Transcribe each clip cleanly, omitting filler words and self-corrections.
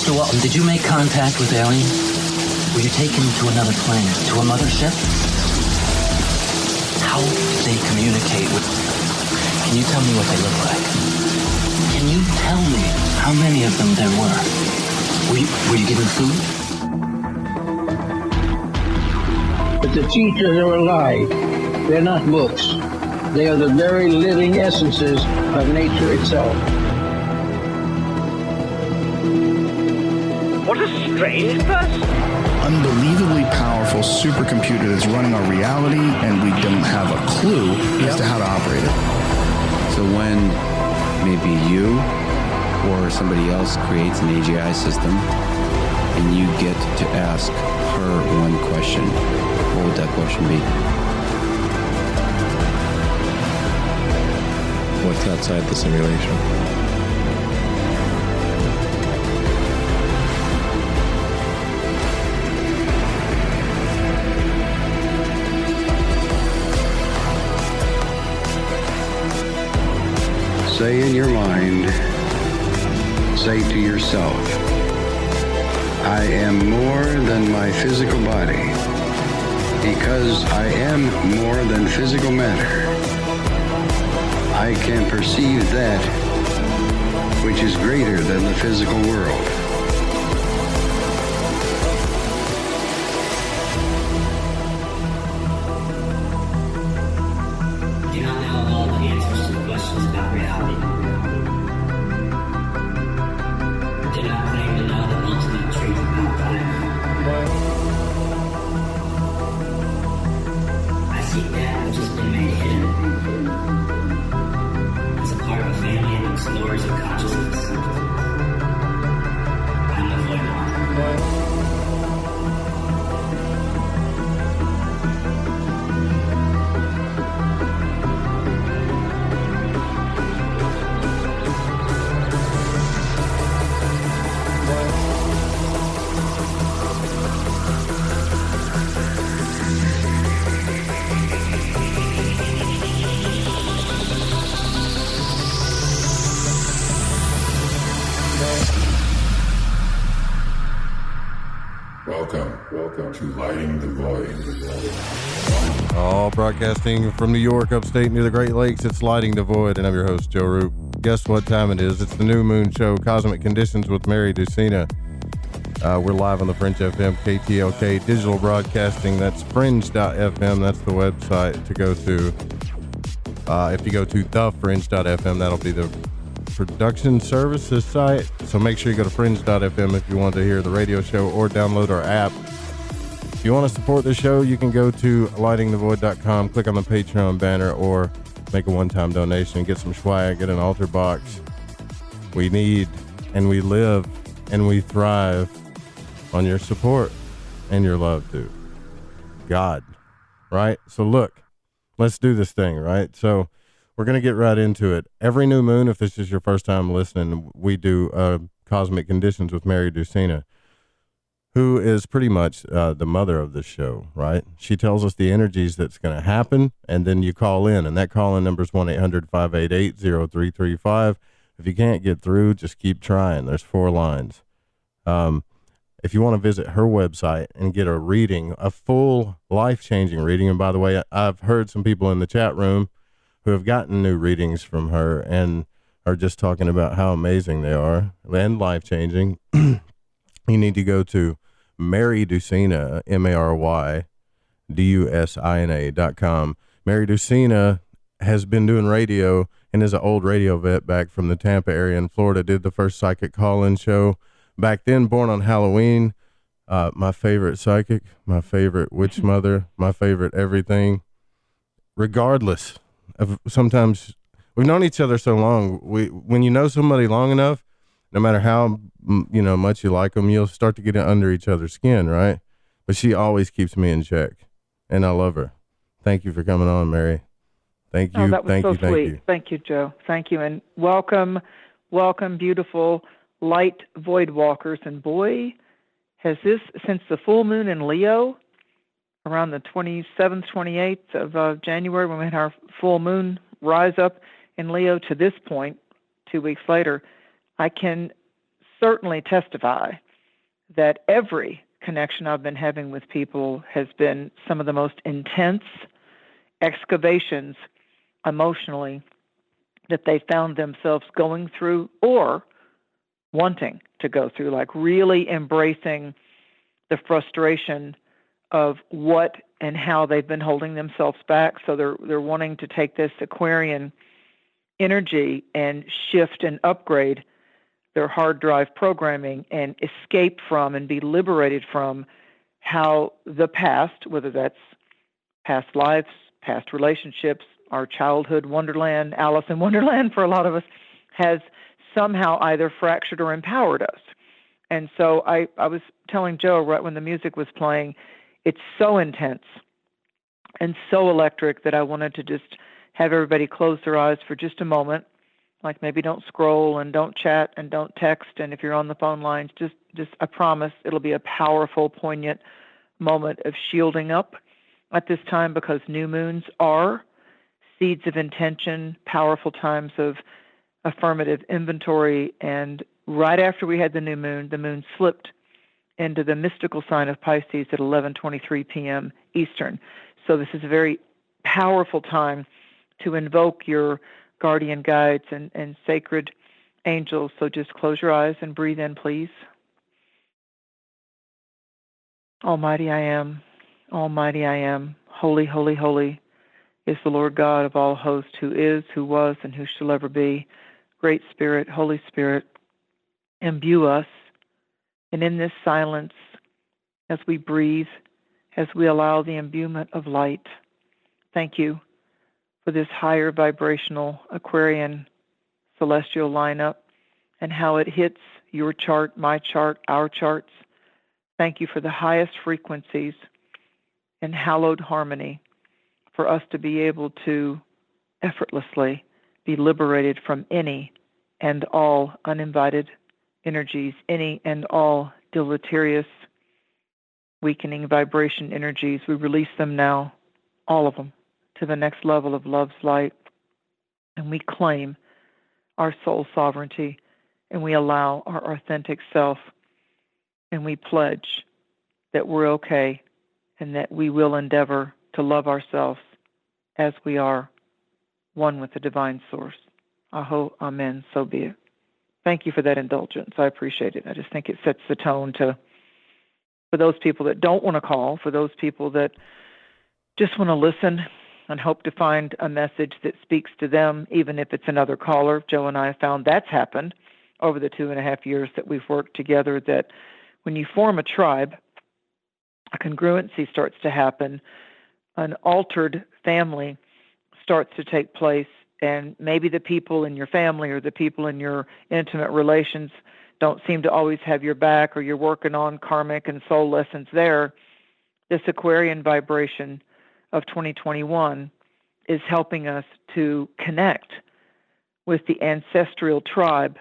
So, did you make contact with aliens? Were you taken to another planet, to a mothership? How did they communicate with... Can you tell me what they look like? Can you tell me how many of them there were? Were you given food? But the teachers are alive. They're not books. They are the very living essences of nature itself. What a strange person. Unbelievably powerful supercomputer that's running our reality, and we don't have a clue as to how to operate it. So when maybe you or somebody else creates an AGI system and you get to ask her one question, what would that question be? What's outside the simulation? Say in your mind, say to yourself, I am more than my physical body, because I am more than physical matter. I can perceive that which is greater than the physical world. Do not know all the answers to the questions about reality. Do not claim to know the ultimate truth about life. I seek that which has been made hidden as a part of a family of explorers of consciousness. I am the Void Walker. Welcome to Lighting the Void. All broadcasting from New York, upstate near the Great Lakes, it's Lighting the Void, and I'm your host, Joe Roop. Guess what time it is? It's the New Moon Show, Cosmic Conditions with Mary Dusina. We're live on the Fringe FM, KTLK, digital broadcasting. That's fringe.fm. That's the website to go to. If you go to thefringe.fm, that'll be the production services site. So make sure you go to fringe.fm if you want to hear the radio show or download our app. If you want to support the show, you can go to lightingthevoid.com, click on the Patreon banner, or make a one-time donation, get some swag, get an altar box. We need and we live and we thrive on your support and your love too. God, right? So look, let's do this thing, right? So we're going to get right into it. Every new moon, if this is your first time listening, we do Cosmic Conditions with Mary Dusina, who is pretty much the mother of the show, right? She tells us the energies that's going to happen, and then you call in, and that call-in number is 1-800-588-0335. If you can't get through, just keep trying. There's 4 lines. If you want to visit her website and get a reading, a full life-changing reading, and by the way, I've heard some people in the chat room who have gotten new readings from her and are just talking about how amazing they are and life-changing. You need to go to Mary Dusina, MaryDusina.com. Mary Dusina has been doing radio and is an old radio vet back from the Tampa area in Florida, did the first psychic call-in show. Back then, born on Halloween, my favorite psychic, my favorite witch mother, my favorite everything. Regardless of, sometimes we've known each other so long, when you know somebody long enough, no matter how much you like them, you'll start to get under each other's skin, right? But she always keeps me in check, and I love her. Thank you for coming on, Mary. Thank you. Oh, that was thank so you. sweet. Thank you. Thank you, Joe. Thank you, and welcome, beautiful light void walkers. And boy, has this, since the full moon in Leo, around the 27th, 28th of January, when we had our full moon rise up in Leo, to this point, 2 weeks later, I can certainly testify that every connection I've been having with people has been some of the most intense excavations emotionally that they found themselves going through or wanting to go through, like really embracing the frustration of what and how they've been holding themselves back. So they're wanting to take this Aquarian energy and shift and upgrade their hard drive programming and escape from and be liberated from how the past, whether that's past lives, past relationships, our childhood wonderland, Alice in Wonderland for a lot of us, has somehow either fractured or empowered us. And so I was telling Joe right when the music was playing, it's so intense and so electric that I wanted to just have everybody close their eyes for just a moment, like maybe don't scroll and don't chat and don't text. And if you're on the phone lines, just I promise it'll be a powerful, poignant moment of shielding up at this time, because new moons are seeds of intention, powerful times of affirmative inventory. And right after we had the moon slipped into the mystical sign of Pisces at 11:23 p.m. Eastern. So this is a very powerful time to invoke your guardian guides and sacred angels. So just close your eyes and breathe in, please. Almighty I am, Almighty I am, holy, holy, holy is the Lord God of all hosts, who is, who was, and who shall ever be. Great Spirit, Holy Spirit, imbue us. And in this silence, as we breathe, as we allow the imbuement of light, thank you for this higher vibrational Aquarian celestial lineup and how it hits your chart, my chart, our charts. Thank you for the highest frequencies and hallowed harmony for us to be able to effortlessly be liberated from any and all uninvited energies, any and all deleterious, weakening vibration energies. We release them now, all of them, to the next level of love's light. And we claim our soul sovereignty, and we allow our authentic self, and we pledge that we're okay and that we will endeavor to love ourselves as we are, one with the divine source. Aho, amen, so be it. Thank you for that indulgence. I appreciate it. I just think it sets the tone for those people that don't want to call, for those people that just want to listen and hope to find a message that speaks to them, even if it's another caller. Joe and I have found that's happened over the 2.5 years that we've worked together, that when you form a tribe, a congruency starts to happen, an altered family starts to take place, and maybe the people in your family or the people in your intimate relations don't seem to always have your back, or you're working on karmic and soul lessons there. This Aquarian vibration of 2021 is helping us to connect with the ancestral tribe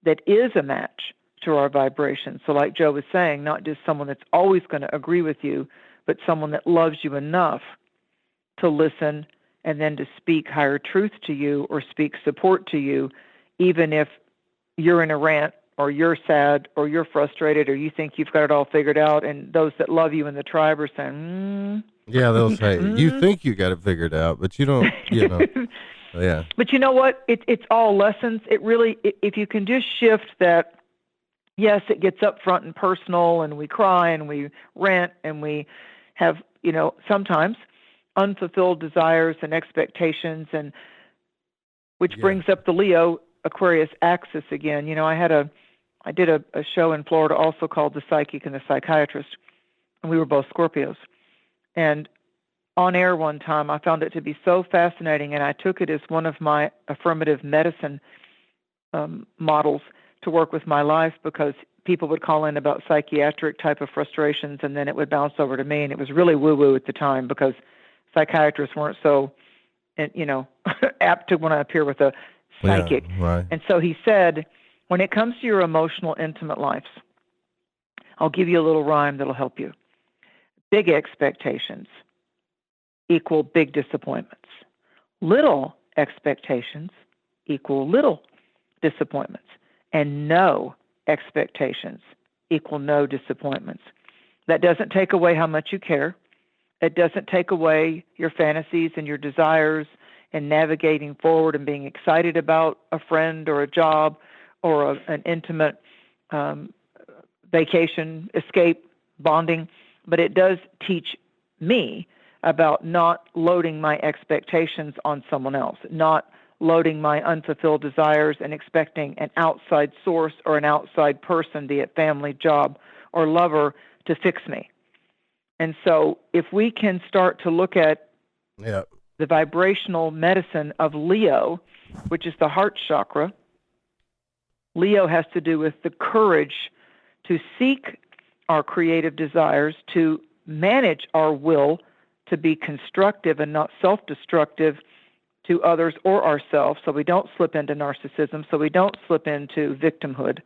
that is a match to our vibration. So like Joe was saying, not just someone that's always going to agree with you, but someone that loves you enough to listen and then to speak higher truth to you or speak support to you, even if you're in a rant or you're sad or you're frustrated or you think you've got it all figured out, and those that love you in the tribe are saying, Yeah, they'll say, you think you got it figured out, but you don't, Yeah. But you know what? It's all lessons. It really, if you can just shift that, yes, it gets up front and personal, and we cry and we rant and we have, sometimes unfulfilled desires and expectations, and which brings up the Leo Aquarius axis again. I did a show in Florida also called The Psychic and the Psychiatrist, and we were both Scorpios. And on air one time, I found it to be so fascinating, and I took it as one of my affirmative medicine models to work with my life, because people would call in about psychiatric type of frustrations, and then it would bounce over to me, and it was really woo-woo at the time because psychiatrists weren't so, apt to want to appear with a psychic. Yeah, right. And so he said, when it comes to your emotional, intimate lives, I'll give you a little rhyme that'll help you. Big expectations equal big disappointments. Little expectations equal little disappointments. And no expectations equal no disappointments. That doesn't take away how much you care. It doesn't take away your fantasies and your desires and navigating forward and being excited about a friend or a job or an intimate vacation, escape, bonding. But it does teach me about not loading my expectations on someone else, not loading my unfulfilled desires and expecting an outside source or an outside person, be it family, job, or lover, to fix me. And so if we can start to look at the vibrational medicine of Leo, which is the heart chakra, Leo has to do with the courage to seek our creative desires, to manage our will to be constructive and not self-destructive to others or ourselves, so we don't slip into narcissism, so we don't slip into victimhood.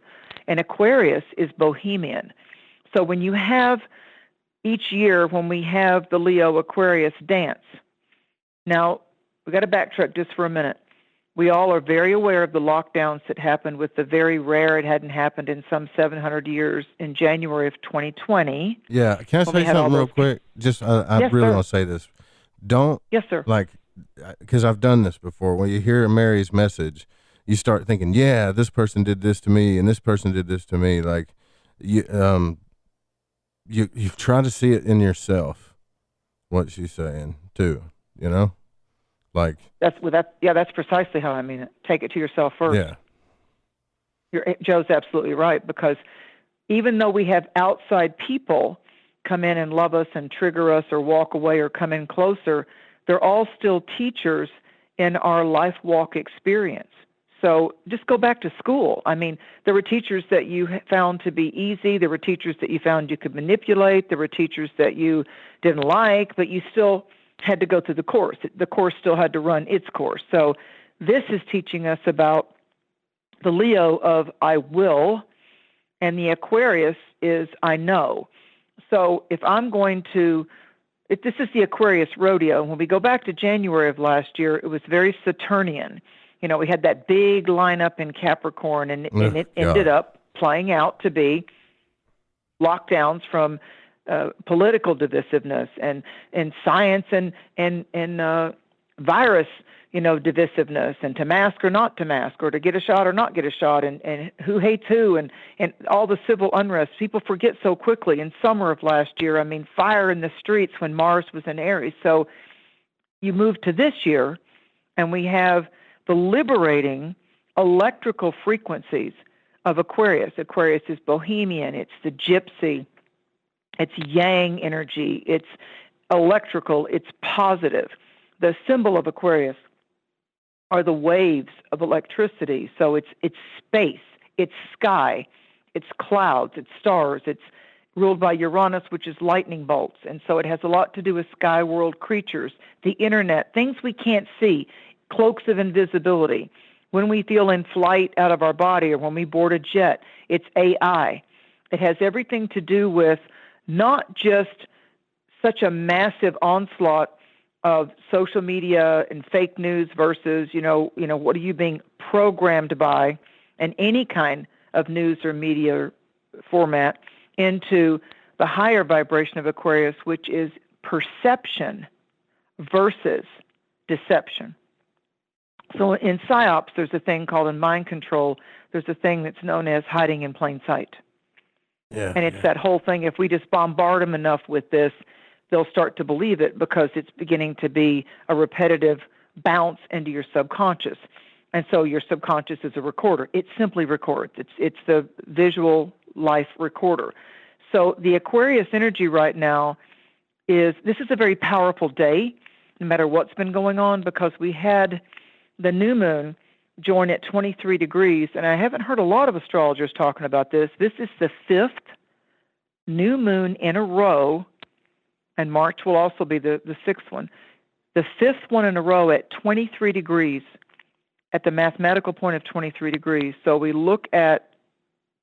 And Aquarius is bohemian. So when you have each year, when we have the Leo Aquarius dance, now we got to backtrack just for a minute. We all are very aware of the lockdowns that happened with the very rare, it hadn't happened in some 700 years, in January of 2020. Yeah, can I say something real quick? Just, I Yes, really sir. want to say this. Don't, Yes, sir. like, because I've done this before. When you hear Mary's message, you start thinking, yeah, this person did this to me and this person did this to me. Like, you try to see it in yourself, what she's saying too, you know? Like that's precisely how I mean it. Take it to yourself first. Yeah. Joe's absolutely right, because even though we have outside people come in and love us and trigger us or walk away or come in closer, they're all still teachers in our life walk experience. So just go back to school. I mean, there were teachers that you found to be easy. There were teachers that you found you could manipulate. There were teachers that you didn't like, but you still had to go through the course. The course still had to run its course. So this is teaching us about the Leo of I will, and the Aquarius is I know. So if this is the Aquarius rodeo. When we go back to January of last year, it was very Saturnian. You know, we had that big lineup in Capricorn, and it ended up playing out to be lockdowns from political divisiveness and science and virus, divisiveness, and to mask or not to mask, or to get a shot or not get a shot, and who hates who, and all the civil unrest. People forget so quickly. In summer of last year, I mean, fire in the streets when Mars was in Aries. So you move to this year, and we have the liberating electrical frequencies of Aquarius. Aquarius is bohemian. It's the gypsy. It's yang energy. It's electrical. It's positive. The symbol of Aquarius are the waves of electricity. So it's space, it's sky, it's clouds, it's stars. It's ruled by Uranus, which is lightning bolts. And so it has a lot to do with sky world creatures, the internet, things we can't see, cloaks of invisibility. When we feel in flight out of our body or when we board a jet, it's AI. It has everything to do with not just such a massive onslaught of social media and fake news versus, what are you being programmed by, and any kind of news or media format, into the higher vibration of Aquarius, which is perception versus deception. So in PSYOPs, there's a thing called in mind control, there's a thing that's known as hiding in plain sight. And it's that whole thing, if we just bombard them enough with this, they'll start to believe it because it's beginning to be a repetitive bounce into your subconscious. And so your subconscious is a recorder. It simply records. It's the visual life recorder. So the Aquarius energy right now this is a very powerful day, no matter what's been going on, because we had the new moon join at 23 degrees, and I haven't heard a lot of astrologers talking about this. This is the 5th new moon in a row, and March will also be the 6th one. The 5th one in a row at 23 degrees, at the mathematical point of 23 degrees. So we look at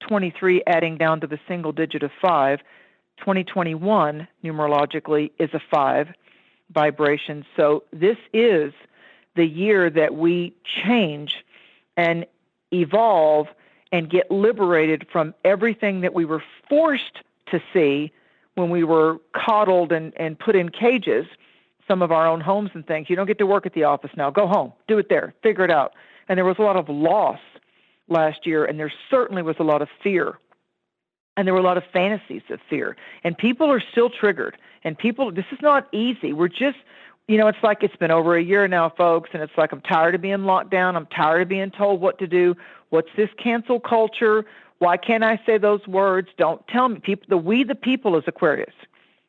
23 adding down to the single digit of 5. 2021, numerologically, is a 5 vibration. So this is the year that we change and evolve and get liberated from everything that we were forced to see when we were coddled and put in cages, some of our own homes and things. You don't get to work at the office now. Go home. Do it there. Figure it out. And there was a lot of loss last year, and there certainly was a lot of fear. And there were a lot of fantasies of fear. And people are still triggered. And this is not easy. We're just, it's like it's been over a year now, folks, and it's like I'm tired of being locked down. I'm tired of being told what to do. What's this cancel culture? Why can't I say those words? Don't tell me. We the people is Aquarius.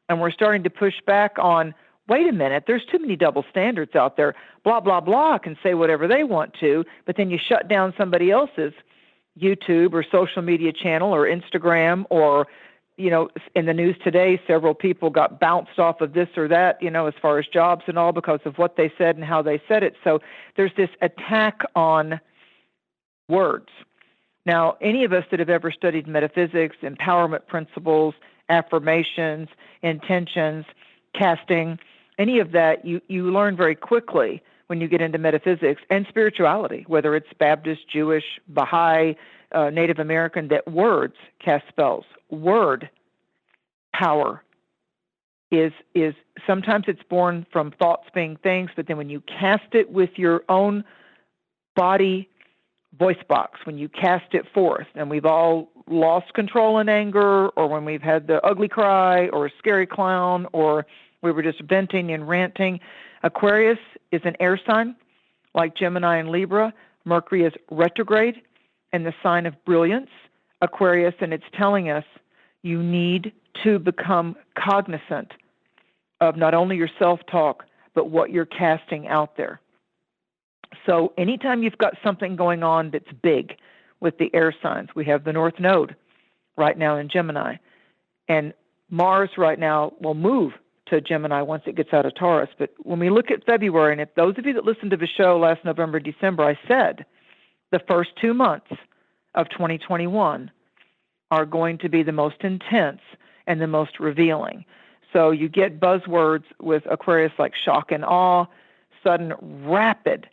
And we're starting to push back on, wait a minute, there's too many double standards out there. Blah, blah, blah can say whatever they want to, but then you shut down somebody else's YouTube or social media channel or Instagram or, in the news today, several people got bounced off of this or that, as far as jobs and all because of what they said and how they said it. So there's this attack on words. Now, any of us that have ever studied metaphysics, empowerment principles, affirmations, intentions, casting, any of that, you learn very quickly when you get into metaphysics and spirituality, whether it's Baptist, Jewish, Baha'i, Native American, that words cast spells. Word power is sometimes it's born from thoughts being things, but then when you cast it with your own body voice box, when you cast it forth, and we've all lost control in anger, or when we've had the ugly cry or a scary clown, or we were just venting and ranting. Aquarius is an air sign, like Gemini and Libra. Mercury is retrograde in the sign of brilliance, Aquarius, and it's telling us you need to become cognizant of not only your self-talk, but what you're casting out there. So anytime you've got something going on that's big with the air signs, we have the North Node right now in Gemini, and Mars right now will move to Gemini once it gets out of Taurus. But when we look at February, and if those of you that listened to the show last November, December, I said the first 2 months of 2021 are going to be the most intense and the most revealing. So you get buzzwords with Aquarius like shock and awe, sudden, rapid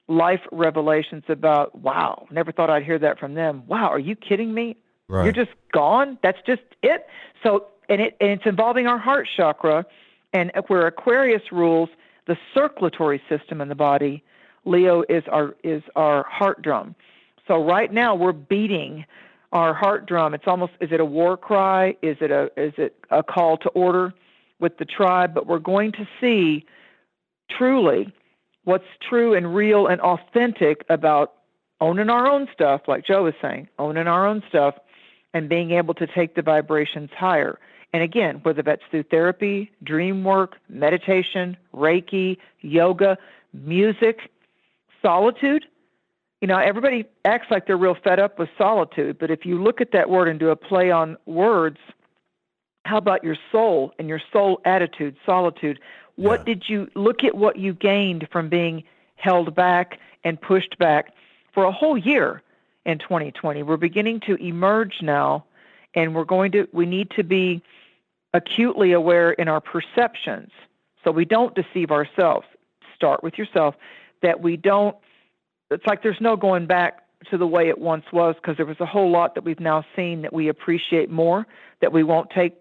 life revelations about, wow, never thought I'd hear that from them. Wow, are you kidding me? Right. You're just gone? That's just it? So, and it's involving our heart chakra, and where Aquarius rules the circulatory system in the body, Leo is our heart drum. So right now we're beating our heart drum. It's almost, is it a war cry? Is it a call to order with the tribe? But we're going to see truly what's true and real and authentic about owning our own stuff, like Joe was saying, owning our own stuff and being able to take the vibrations higher. And again, whether that's through therapy, dream work, meditation, Reiki, yoga, music, solitude. Everybody acts like they're real fed up with solitude, but if you look at that word and do a play on words, how about your soul and your soul attitude, solitude? What did you look at what you gained from being held back and pushed back for a whole year in 2020? We're beginning to emerge now, and we need to be acutely aware in our perceptions so we don't deceive ourselves. Start with yourself, that we don't, it's like there's no going back to the way it once was, because there was a whole lot that we've now seen that we appreciate more, that we won't take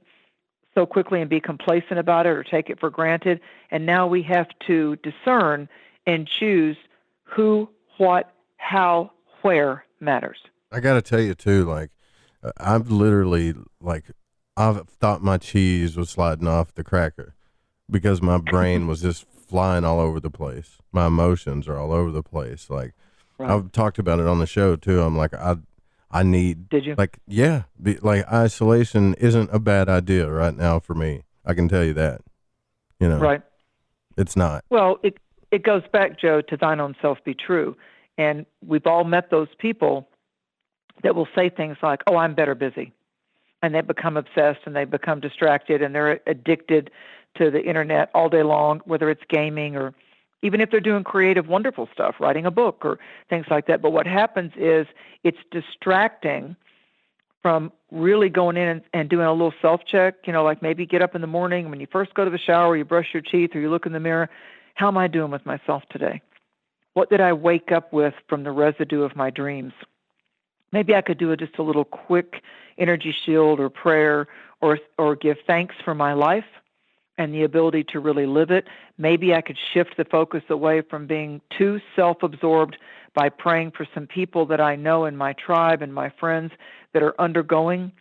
so quickly and be complacent about it or take it for granted. And now we have to discern and choose who, what, how, where matters. I got to tell you too, I've thought my cheese was sliding off the cracker because my brain was just flying all over the place. My emotions are all over the place. Right. I've talked about it on the show too. I'm like, I need, did you? Isolation isn't a bad idea right now for me. I can tell you that, Right. It's not. Well, it goes back, Joe, to thine own self be true. And we've all met those people that will say things like, oh, I'm better busy. And they become obsessed and they become distracted and they're addicted to the internet all day long, whether it's gaming or even if they're doing creative, wonderful stuff, writing a book or things like that. But what happens is it's distracting from really going in and doing a little self-check, like maybe get up in the morning when you first go to the shower, you brush your teeth or you look in the mirror. How am I doing with myself today? What did I wake up with from the residue of my dreams? maybe I could do just a little quick energy shield or prayer or give thanks for my life and the ability to really live it. Maybe I could shift the focus away from being too self-absorbed by praying for some people that I know in my tribe and my friends that are undergoing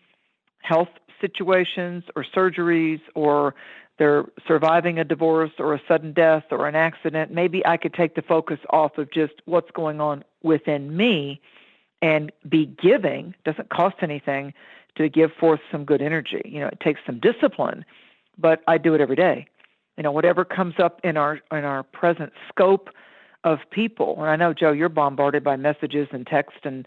health situations or surgeries, or they're surviving a divorce or a sudden death or an accident. Maybe I could take the focus off of just what's going on within me and be giving. Doesn't cost anything to give forth some good energy. It takes some discipline, but I do it every day. Whatever comes up in our present scope of people. And I know, Joe, you're bombarded by messages and text and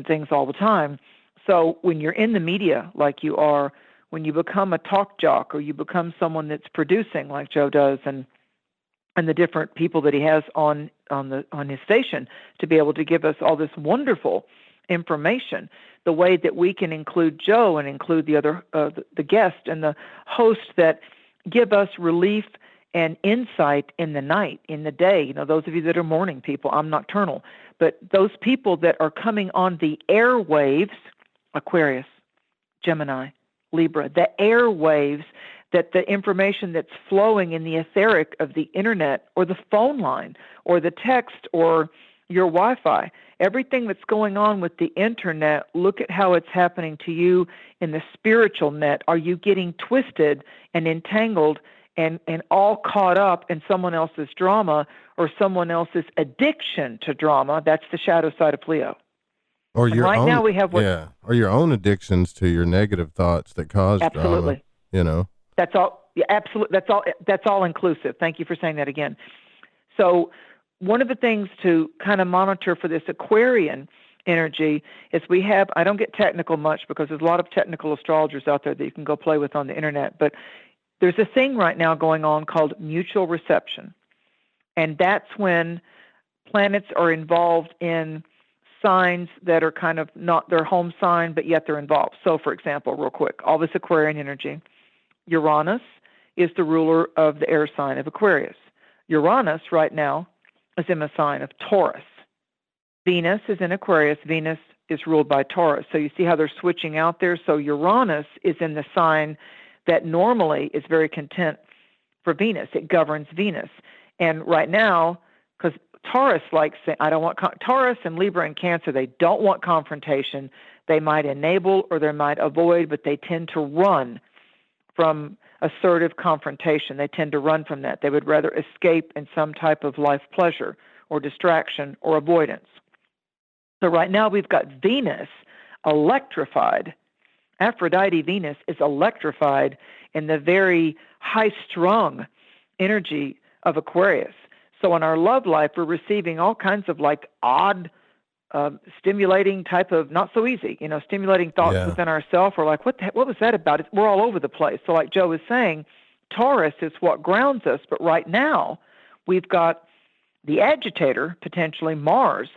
things all the time. So when you're in the media like you are, when you become a talk jock or you become someone that's producing like Joe does, and the different people that he has on his station to be able to give us all this wonderful information, the way that we can include Joe and include the other the guest and the host that give us relief and insight in the night, in the day. Those of you that are morning people, I'm nocturnal, but those people that are coming on the airwaves, Aquarius, Gemini, Libra, the airwaves, that the information that's flowing in the etheric of the internet or the phone line or the text or your Wi-Fi, everything that's going on with the internet, look at how it's happening to you in the spiritual net. Are you getting twisted and entangled and all caught up in someone else's drama or someone else's addiction to drama? That's the shadow side of Leo. Or your right own, now we have or your own addictions to your negative thoughts that cause absolutely drama. That's all. Yeah, absolutely. That's all inclusive. Thank you for saying that again. So one of the things to kind of monitor for this Aquarian energy is I don't get technical much because there's a lot of technical astrologers out there that you can go play with on the internet, but there's a thing right now going on called mutual reception. And that's when planets are involved in signs that are kind of not their home sign, but yet they're involved. So, for example, real quick, all this Aquarian energy, Uranus is the ruler of the air sign of Aquarius. Uranus right now is in the sign of Taurus. Venus is in Aquarius. Venus is ruled by Taurus. So you see how they're switching out there? So Uranus is in the sign that normally is very content for Venus. It governs Venus. And right now, because Taurus likes saying, I don't want Taurus and Libra and Cancer, they don't want confrontation. They might enable or they might avoid, but they tend to run from assertive confrontation. They tend to run from that. They would rather escape in some type of life pleasure or distraction or avoidance. So right now we've got Venus electrified. Aphrodite Venus is electrified in the very high-strung energy of Aquarius. So in our love life, we're receiving all kinds of odd, stimulating type of, not so easy, stimulating thoughts within ourselves. We're like, what was that about? We're all over the place. So like Joe was saying, Taurus is what grounds us. But right now, we've got the agitator, potentially Mars,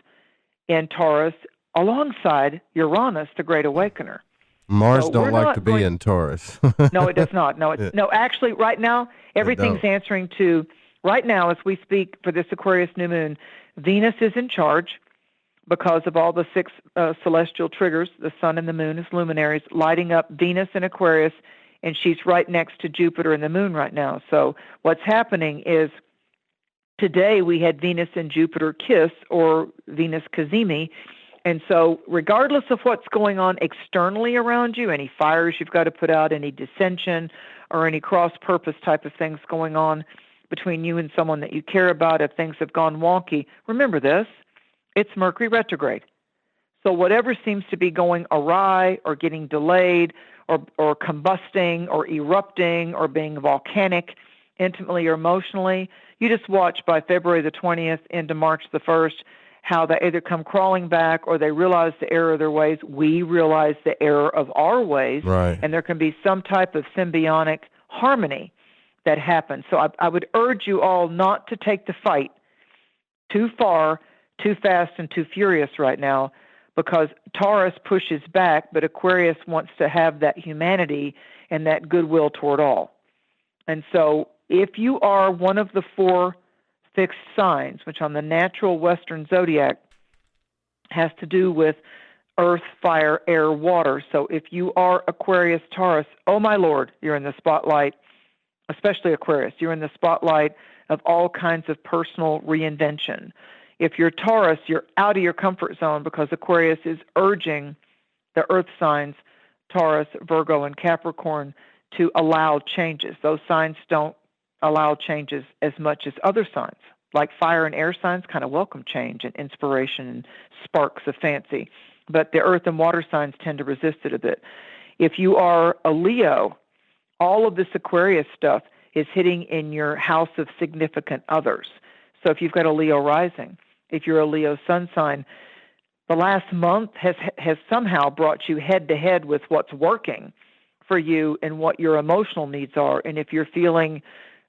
in Taurus, alongside Uranus, the Great Awakener. Mars don't like to be in Taurus. No, it does not. No, actually, right now, everything's answering to. Right now, as we speak for this Aquarius new moon, Venus is in charge because of all the 6 celestial triggers, the sun and the moon as luminaries, lighting up Venus in Aquarius, and she's right next to Jupiter and the moon right now. So what's happening is today we had Venus and Jupiter kiss, or Venus Cazimi, and so regardless of what's going on externally around you, any fires you've got to put out, any dissension or any cross-purpose type of things going on between you and someone that you care about, if things have gone wonky, remember this, it's Mercury retrograde. So whatever seems to be going awry or getting delayed or combusting or erupting or being volcanic intimately or emotionally, you just watch by February the 20th into March the 1st how they either come crawling back or they realize the error of their ways. We realize the error of our ways. Right. And there can be some type of symbiotic harmony that happens. So I would urge you all not to take the fight too far, too fast, and too furious right now, because Taurus pushes back, but Aquarius wants to have that humanity and that goodwill toward all. And so if you are one of the 4 fixed signs, which on the natural Western zodiac has to do with earth, fire, air, water. So if you are Aquarius, Taurus, oh my Lord, you're in the spotlight, especially Aquarius. You're in the spotlight of all kinds of personal reinvention. If you're Taurus, you're out of your comfort zone because Aquarius is urging the earth signs, Taurus, Virgo, and Capricorn, to allow changes. Those signs don't allow changes as much as other signs. Like fire and air signs kind of welcome change and inspiration and sparks of fancy. But the earth and water signs tend to resist it a bit. If you are a Leo, all of this Aquarius stuff is hitting in your house of significant others. So if you've got a Leo rising, if you're a Leo sun sign, the last month has somehow brought you head to head with what's working for you and what your emotional needs are. And if you're feeling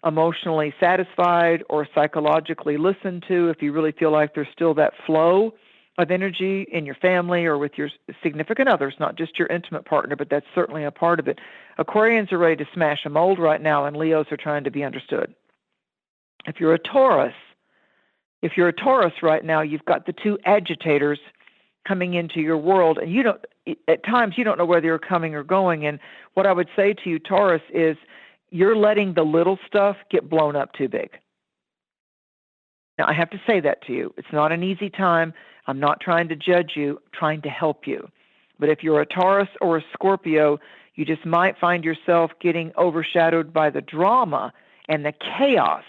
emotionally satisfied or psychologically listened to, if you really feel like there's still that flow of energy in your family or with your significant others, not just your intimate partner, but that's certainly a part of it. Aquarians are ready to smash a mold right now, and Leos are trying to be understood. If you're a Taurus right now, you've got the two agitators coming into your world, and at times you don't know whether you're coming or going. And what I would say to you, Taurus, is you're letting the little stuff get blown up too big. Now, I have to say that to you. It's not an easy time. I'm not trying to judge you, I'm trying to help you. But if you're a Taurus or a Scorpio, you just might find yourself getting overshadowed by the drama and the chaos,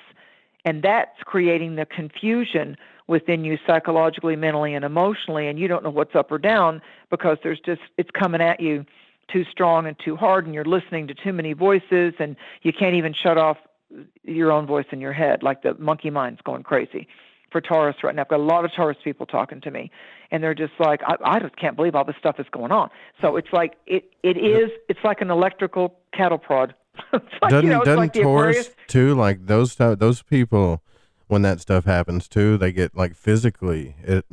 and that's creating the confusion within you psychologically, mentally, and emotionally, and you don't know what's up or down because it's coming at you too strong and too hard, and you're listening to too many voices, and you can't even shut off your own voice in your head, like the monkey mind's going crazy. For Taurus right now, I've got a lot of Taurus people talking to me, and they're just like, I just can't believe all this stuff is going on. So it's like it's like an electrical cattle prod. It's like, doesn't like the Taurus Aquarius too, like those people, when that stuff happens too, they get like physically, it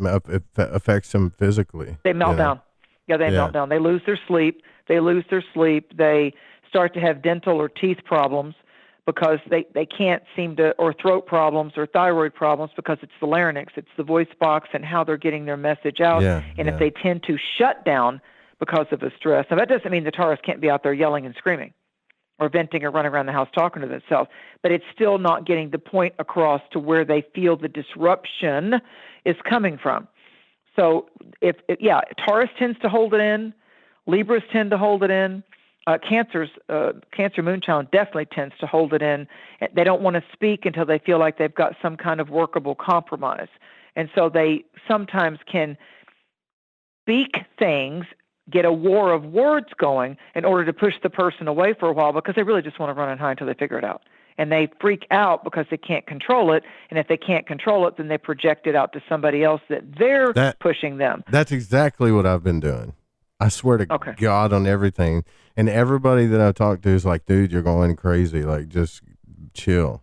affects them physically. They melt down. Yeah, they melt down. They lose their sleep. They start to have dental or teeth problems because they can't seem to, or throat problems or thyroid problems because it's the larynx, it's the voice box and how they're getting their message out. If they tend to shut down because of the stress, now that doesn't mean the Taurus can't be out there yelling and screaming or venting or running around the house talking to themselves, but it's still not getting the point across to where they feel the disruption is coming from. So Taurus tends to hold it in, Libras tend to hold it in, Cancer moon child definitely tends to hold it in. They don't want to speak until they feel like they've got some kind of workable compromise. And so they sometimes can speak things, get a war of words going in order to push the person away for a while because they really just want to run and hide until they figure it out. And they freak out because they can't control it. And if they can't control it, then they project it out to somebody else that they're pushing them. That's exactly what I've been doing. I swear to God on everything. And everybody that I talk to is like, dude, you're going crazy. Like, just chill,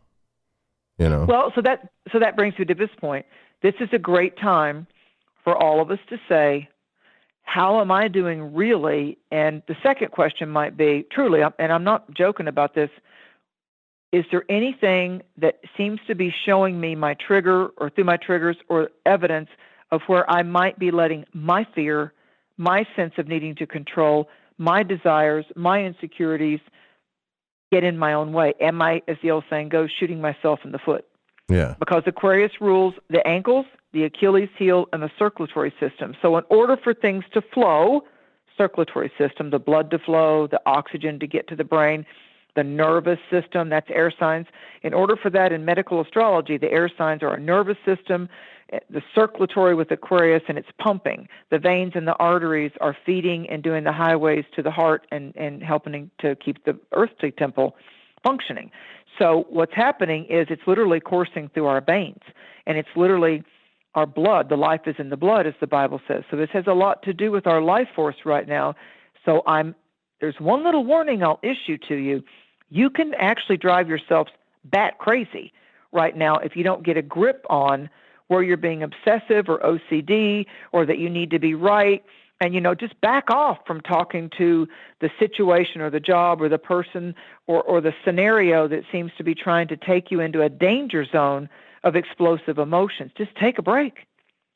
Well, so that brings me to this point. This is a great time for all of us to say, how am I doing really? And the second question might be, truly, and I'm not joking about this, is there anything that seems to be showing me my trigger or through my triggers or evidence of where I might be letting my fear, my sense of needing to control, my desires, my insecurities get in my own way? Am I, as the old saying goes, shooting myself in the foot? Yeah. Because Aquarius rules the ankles, the Achilles heel, and the circulatory system. So in order for things to flow, circulatory system, the blood to flow, the oxygen to get to the brain, the nervous system, that's air signs. In order for that in medical astrology, the air signs are our nervous system, the circulatory with Aquarius, and it's pumping. The veins and the arteries are feeding and doing the highways to the heart and helping to keep the earthly temple functioning. So what's happening is it's literally coursing through our veins, and it's literally our blood. The life is in the blood, as the Bible says. So this has a lot to do with our life force right now. So there's one little warning I'll issue to you. You can actually drive yourself bat crazy right now if you don't get a grip on where you're being obsessive or OCD or that you need to be right. And, just back off from talking to the situation or the job or the person or the scenario that seems to be trying to take you into a danger zone of explosive emotions. Just take a break.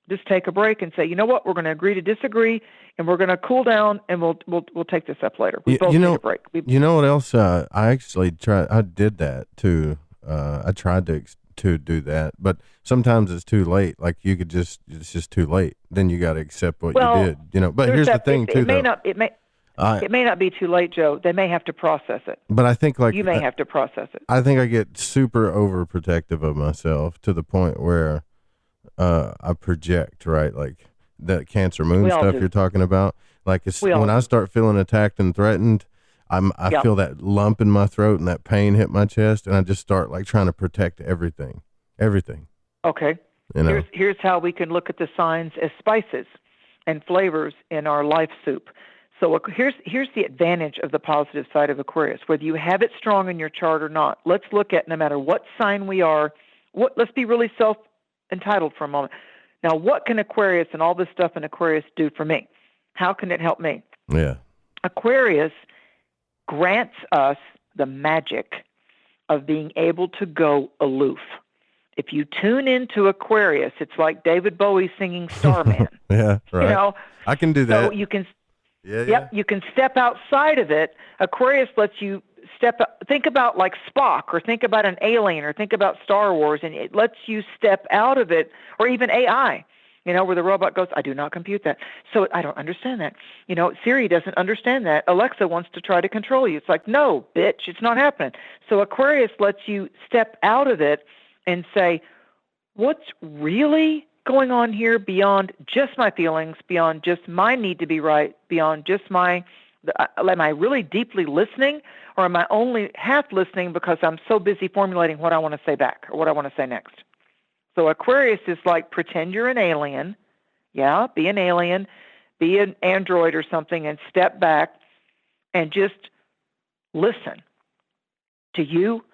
Just take a break and say, you know what, we're going to agree to disagree, and we're going to cool down, and we'll take this up later. We both take a break. You know what else? I actually tried. I did that too. I tried to do that, but sometimes it's too late. Like it's just too late. Then you got to accept what you did. You know. But here's the thing too. It may not be too late, Joe. They may have to process it. But I think you may have to process it. I think I get super overprotective of myself to the point where I project, right? Like that Cancer Moon stuff you're talking about. Like when I start feeling attacked and threatened, I feel that lump in my throat and that pain hit my chest, and I just start like trying to protect everything. Okay. You know? Here's how we can look at the signs as spices and flavors in our life soup. So here's the advantage of the positive side of Aquarius, whether you have it strong in your chart or not. Let's look at, no matter what sign we are, let's be really self-entitled for a moment. Now, what can Aquarius and all this stuff in Aquarius do for me? How can it help me? Yeah. Aquarius grants us the magic of being able to go aloof. If you tune into Aquarius, it's like David Bowie singing Starman. Yeah, right. You know, I can do that. So you can you can step outside of it. Aquarius lets you think about like Spock, or think about an alien, or think about Star Wars, and it lets you step out of it, or even AI, you know, where the robot goes, I do not compute that. So I don't understand that. You know, Siri doesn't understand that. Alexa wants to try to control you. It's like, no, bitch, it's not happening. So Aquarius lets you step out of it and say, what's really going on here beyond just my feelings, beyond just my need to be right, beyond just am I really deeply listening, or am I only half listening because I'm so busy formulating what I want to say back or what I want to say next? So Aquarius is like, pretend you're an alien. Yeah, be an alien, be an android or something, and step back and just listen to you,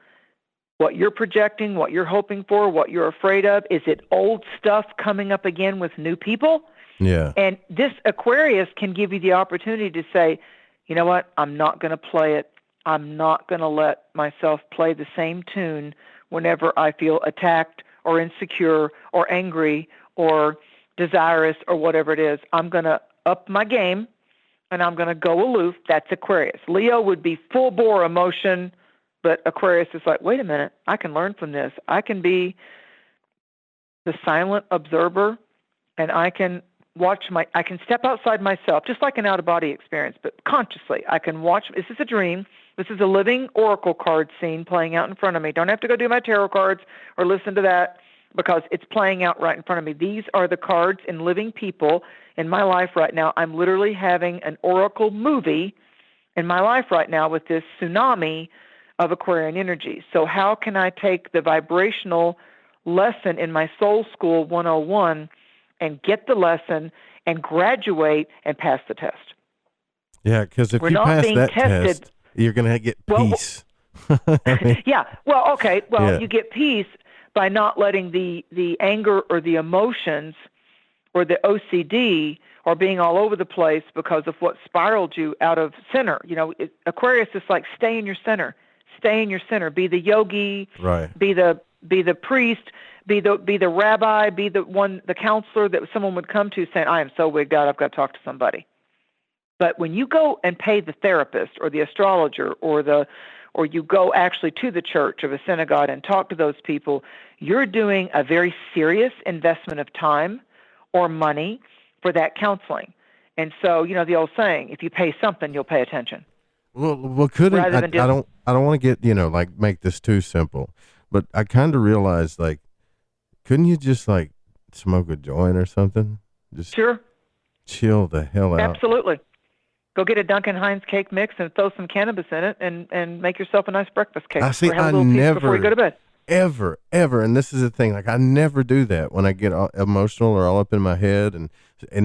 what you're projecting, what you're hoping for, what you're afraid of. Is it old stuff coming up again with new people? Yeah. And this Aquarius can give you the opportunity to say, you know what, I'm not going to play it. I'm not going to let myself play the same tune whenever I feel attacked or insecure or angry or desirous or whatever it is. I'm going to up my game, and I'm going to go aloof. That's Aquarius. Leo would be full bore emotion, but Aquarius is like, wait a minute, I can learn from this. I can be the silent observer, and I can I can step outside myself, just like an out-of-body experience, but consciously. I can watch, this is a dream. This is a living oracle card scene playing out in front of me. Don't have to go do my tarot cards or listen to that, because it's playing out right in front of me. These are the cards and living people in my life right now. I'm literally having an oracle movie in my life right now with this tsunami of Aquarian energy. So how can I take the vibrational lesson in my Soul School 101 and get the lesson and graduate and pass the test? Yeah, because if you pass that test, you're going to get peace. Yeah. Well, okay. Well, you get peace by not letting the anger or the emotions or the OCD or being all over the place because of what spiraled you out of center. You know, Aquarius is like, stay in your center. Stay in your center. Be the yogi. Right. Be the priest. Be the rabbi. Be the counselor that someone would come to saying, I am so wigged out, I've got to talk to somebody. But when you go and pay the therapist or the astrologer or you go actually to the church or the synagogue and talk to those people, you're doing a very serious investment of time or money for that counseling. And so, you know, the old saying, if you pay something, you'll pay attention. Well, couldn't I don't want to get, you know, like make this too simple, but I kind of realized, like, couldn't you just like smoke a joint or something? Just chill the hell out. Absolutely. Go get a Duncan Hines cake mix and throw some cannabis in it and make yourself a nice breakfast cake. I see. Or have a little piece before you go to bed. Ever, and this is the thing, like I never do that when I get all emotional or all up in my head and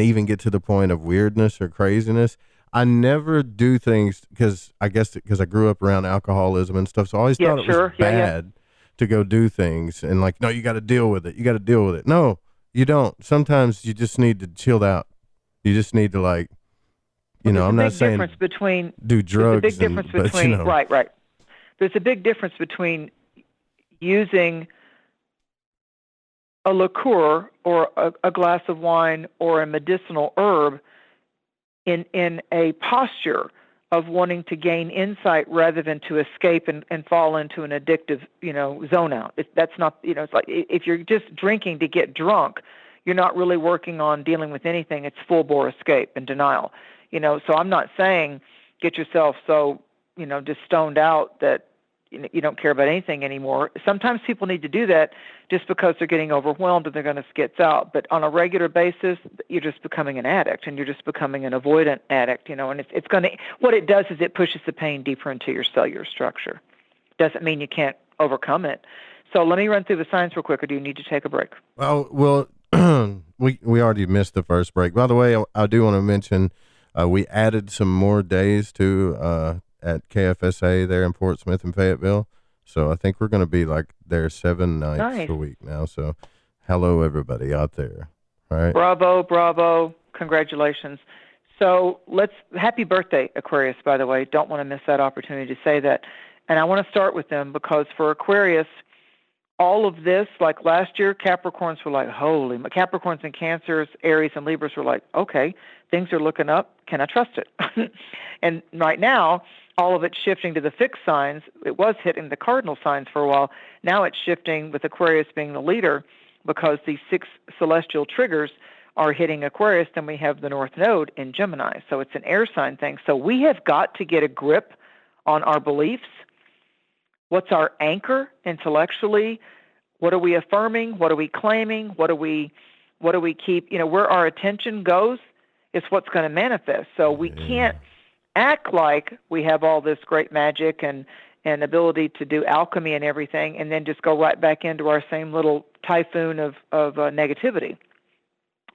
even get to the point of weirdness or craziness. I never do things because I grew up around alcoholism and stuff, so I always thought it was bad to go do things and like, no, you got to deal with it. No, you don't. Sometimes you just need to chill out. You just need to, like, you know, I'm not saying do drugs. There's a big difference between, you know, right. There's a big difference between using a liqueur or a glass of wine or a medicinal herb in a posture of wanting to gain insight rather than to escape and fall into an addictive, zone out. That's not, it's like if you're just drinking to get drunk, you're not really working on dealing with anything. It's full bore escape and denial, so I'm not saying get yourself so, just stoned out that you don't care about anything anymore. Sometimes people need to do that just because they're getting overwhelmed and they're going to skits out. But on a regular basis, you're just becoming an addict, and you're just becoming an avoidant addict, and it's going to, what it does is it pushes the pain deeper into your cellular structure. Doesn't mean you can't overcome it. So let me run through the signs real quick, or do you need to take a break? Well, we already missed the first break. By the way, I do want to mention we added some more days to at KFSA there in Fort Smith and Fayetteville. So I think we're going to be like there 7 nights a week now. So hello, everybody out there. All right. Bravo. Congratulations. So happy birthday, Aquarius, by the way. Don't want to miss that opportunity to say that. And I want to start with them because for Aquarius, all of this, like last year, Capricorns were like, holy, Capricorns and Cancers, Aries and Libras were like, okay, things are looking up. Can I trust it? And right now, all of it's shifting to the fixed signs. It was hitting the cardinal signs for a while. Now it's shifting with Aquarius being the leader because these 6 celestial triggers are hitting Aquarius. Then we have the North Node in Gemini. So it's an air sign thing. So we have got to get a grip on our beliefs. What's our anchor intellectually? What are we affirming? What are we claiming? What do we keep? Where our attention goes is what's going to manifest. So we can't act like we have all this great magic and ability to do alchemy and everything, and then just go right back into our same little typhoon of negativity.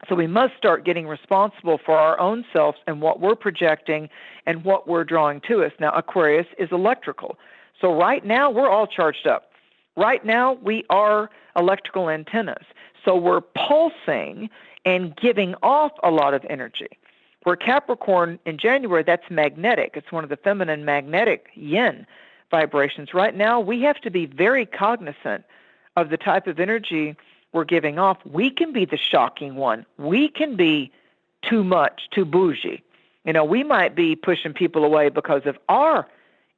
So we must start getting responsible for our own selves and what we're projecting and what we're drawing to us. Now, Aquarius is electrical. So right now, we're all charged up. Right now, we are electrical antennas. So we're pulsing and giving off a lot of energy. Where Capricorn in January, that's magnetic. It's one of the feminine magnetic yin vibrations. Right now, we have to be very cognizant of the type of energy we're giving off. We can be the shocking one. We can be too much, too bougie. We might be pushing people away because of our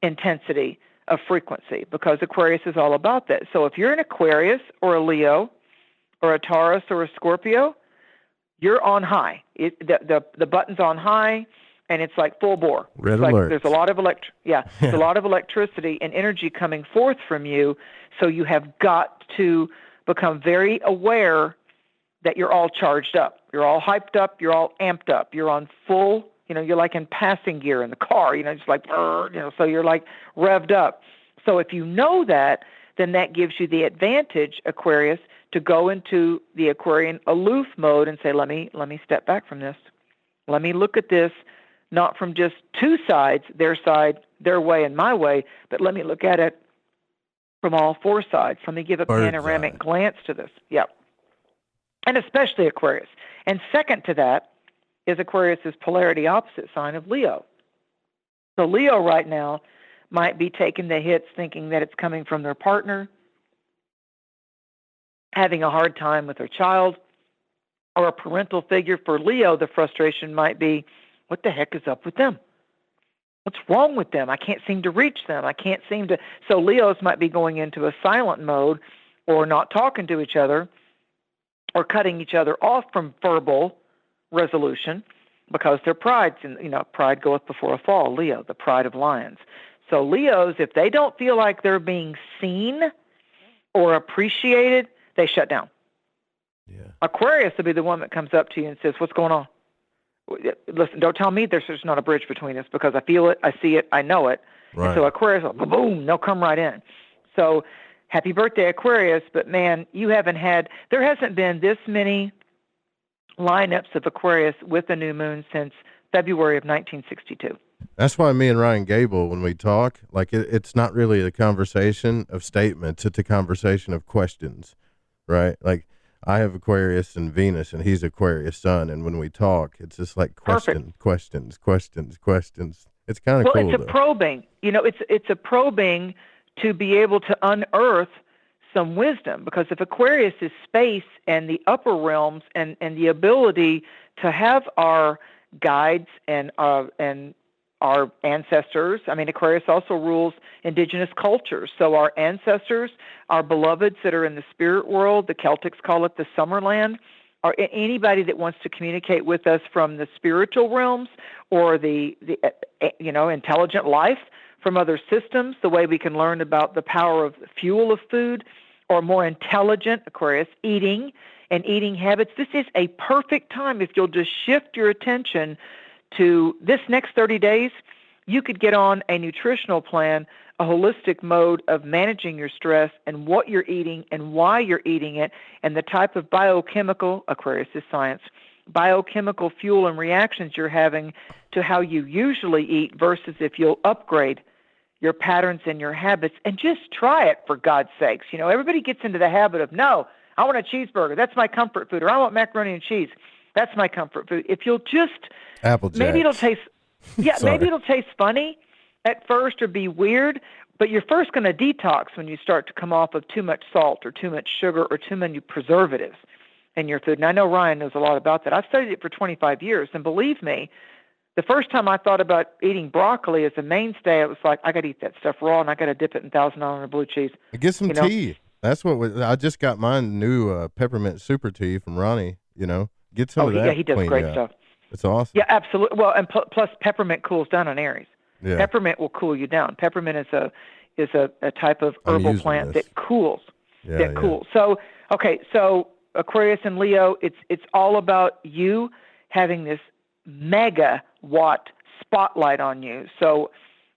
intensity of frequency, because Aquarius is all about that. So if you're an Aquarius or a Leo or a Taurus or a Scorpio, you're on high. The button's on high, and it's like full bore. Red alert. There's a lot of there's a lot of electricity and energy coming forth from you. So you have got to become very aware that you're all charged up. You're all hyped up. You're all amped up. You're on full. You're like in passing gear in the car. Just like so you're like revved up. So if you know that, then that gives you the advantage, Aquarius, to go into the Aquarian aloof mode and say, let me step back from this. Let me look at this, not from just two sides, their way and my way, but let me look at it from all 4 sides. Let me give a panoramic glance to this. Yep. And especially Aquarius. And second to that is Aquarius's polarity opposite sign of Leo. So Leo right now might be taking the hits thinking that it's coming from their partner, having a hard time with their child, or a parental figure. For Leo, the frustration might be, what the heck is up with them? What's wrong with them? I can't seem to reach them. So Leos might be going into a silent mode or not talking to each other or cutting each other off from verbal resolution because their pride's pride goeth before a fall. Leo, the pride of lions. So Leos, if they don't feel like they're being seen or appreciated, they shut down. Yeah. Aquarius will be the one that comes up to you and says, what's going on? Listen, don't tell me there's not a bridge between us because I feel it, I see it, I know it. Right. And so Aquarius, boom, they'll come right in. So happy birthday, Aquarius. But man, there hasn't been this many lineups of Aquarius with the new moon since February of 1962. That's why me and Ryan Gable, when we talk, like it's not really a conversation of statements. It's a conversation of questions, right? Like I have Aquarius and Venus and he's Aquarius sun. And when we talk, it's just like questions. It's kind of cool. It's a probing, it's a probing to be able to unearth some wisdom, because if Aquarius is space and the upper realms and the ability to have our guides and our ancestors. I mean, Aquarius also rules indigenous cultures. So our ancestors, our beloveds that are in the spirit world, the Celtics call it the Summerland, or anybody that wants to communicate with us from the spiritual realms or the intelligent life from other systems, the way we can learn about the power of the fuel of food, or more intelligent, Aquarius, eating and eating habits. This is a perfect time if you'll just shift your attention to this next 30 days. You could get on a nutritional plan, a holistic mode of managing your stress and what you're eating and why you're eating it, and the type of biochemical, Aquarius is science, biochemical fuel and reactions you're having to how you usually eat versus if you'll upgrade your patterns and your habits, and just try it, for God's sakes. You know, everybody gets into the habit of, no, I want a cheeseburger. That's my comfort food. Or I want macaroni and cheese. That's my comfort food. If you'll just, Apple maybe it'll Jacks. taste, maybe it'll taste funny at first or be weird, but you're first going to detox when you start to come off of too much salt or too much sugar or too many preservatives in your food. And I know Ryan knows a lot about that. I've studied it for 25 years, and believe me, the first time I thought about eating broccoli as a mainstay, it was like, I got to eat that stuff raw, and I got to dip it in $1,000 blue cheese. Get some tea. That's what I just got mine new peppermint super tea from Ronnie. You know, get some of that. Yeah, he does great stuff. It's awesome. Yeah, absolutely. Well, and plus peppermint cools down on Aries. Yeah. Peppermint will cool you down. Peppermint is a type of herbal plant that cools. Cools. So so Aquarius and Leo, it's all about you having this mega watt spotlight on you. So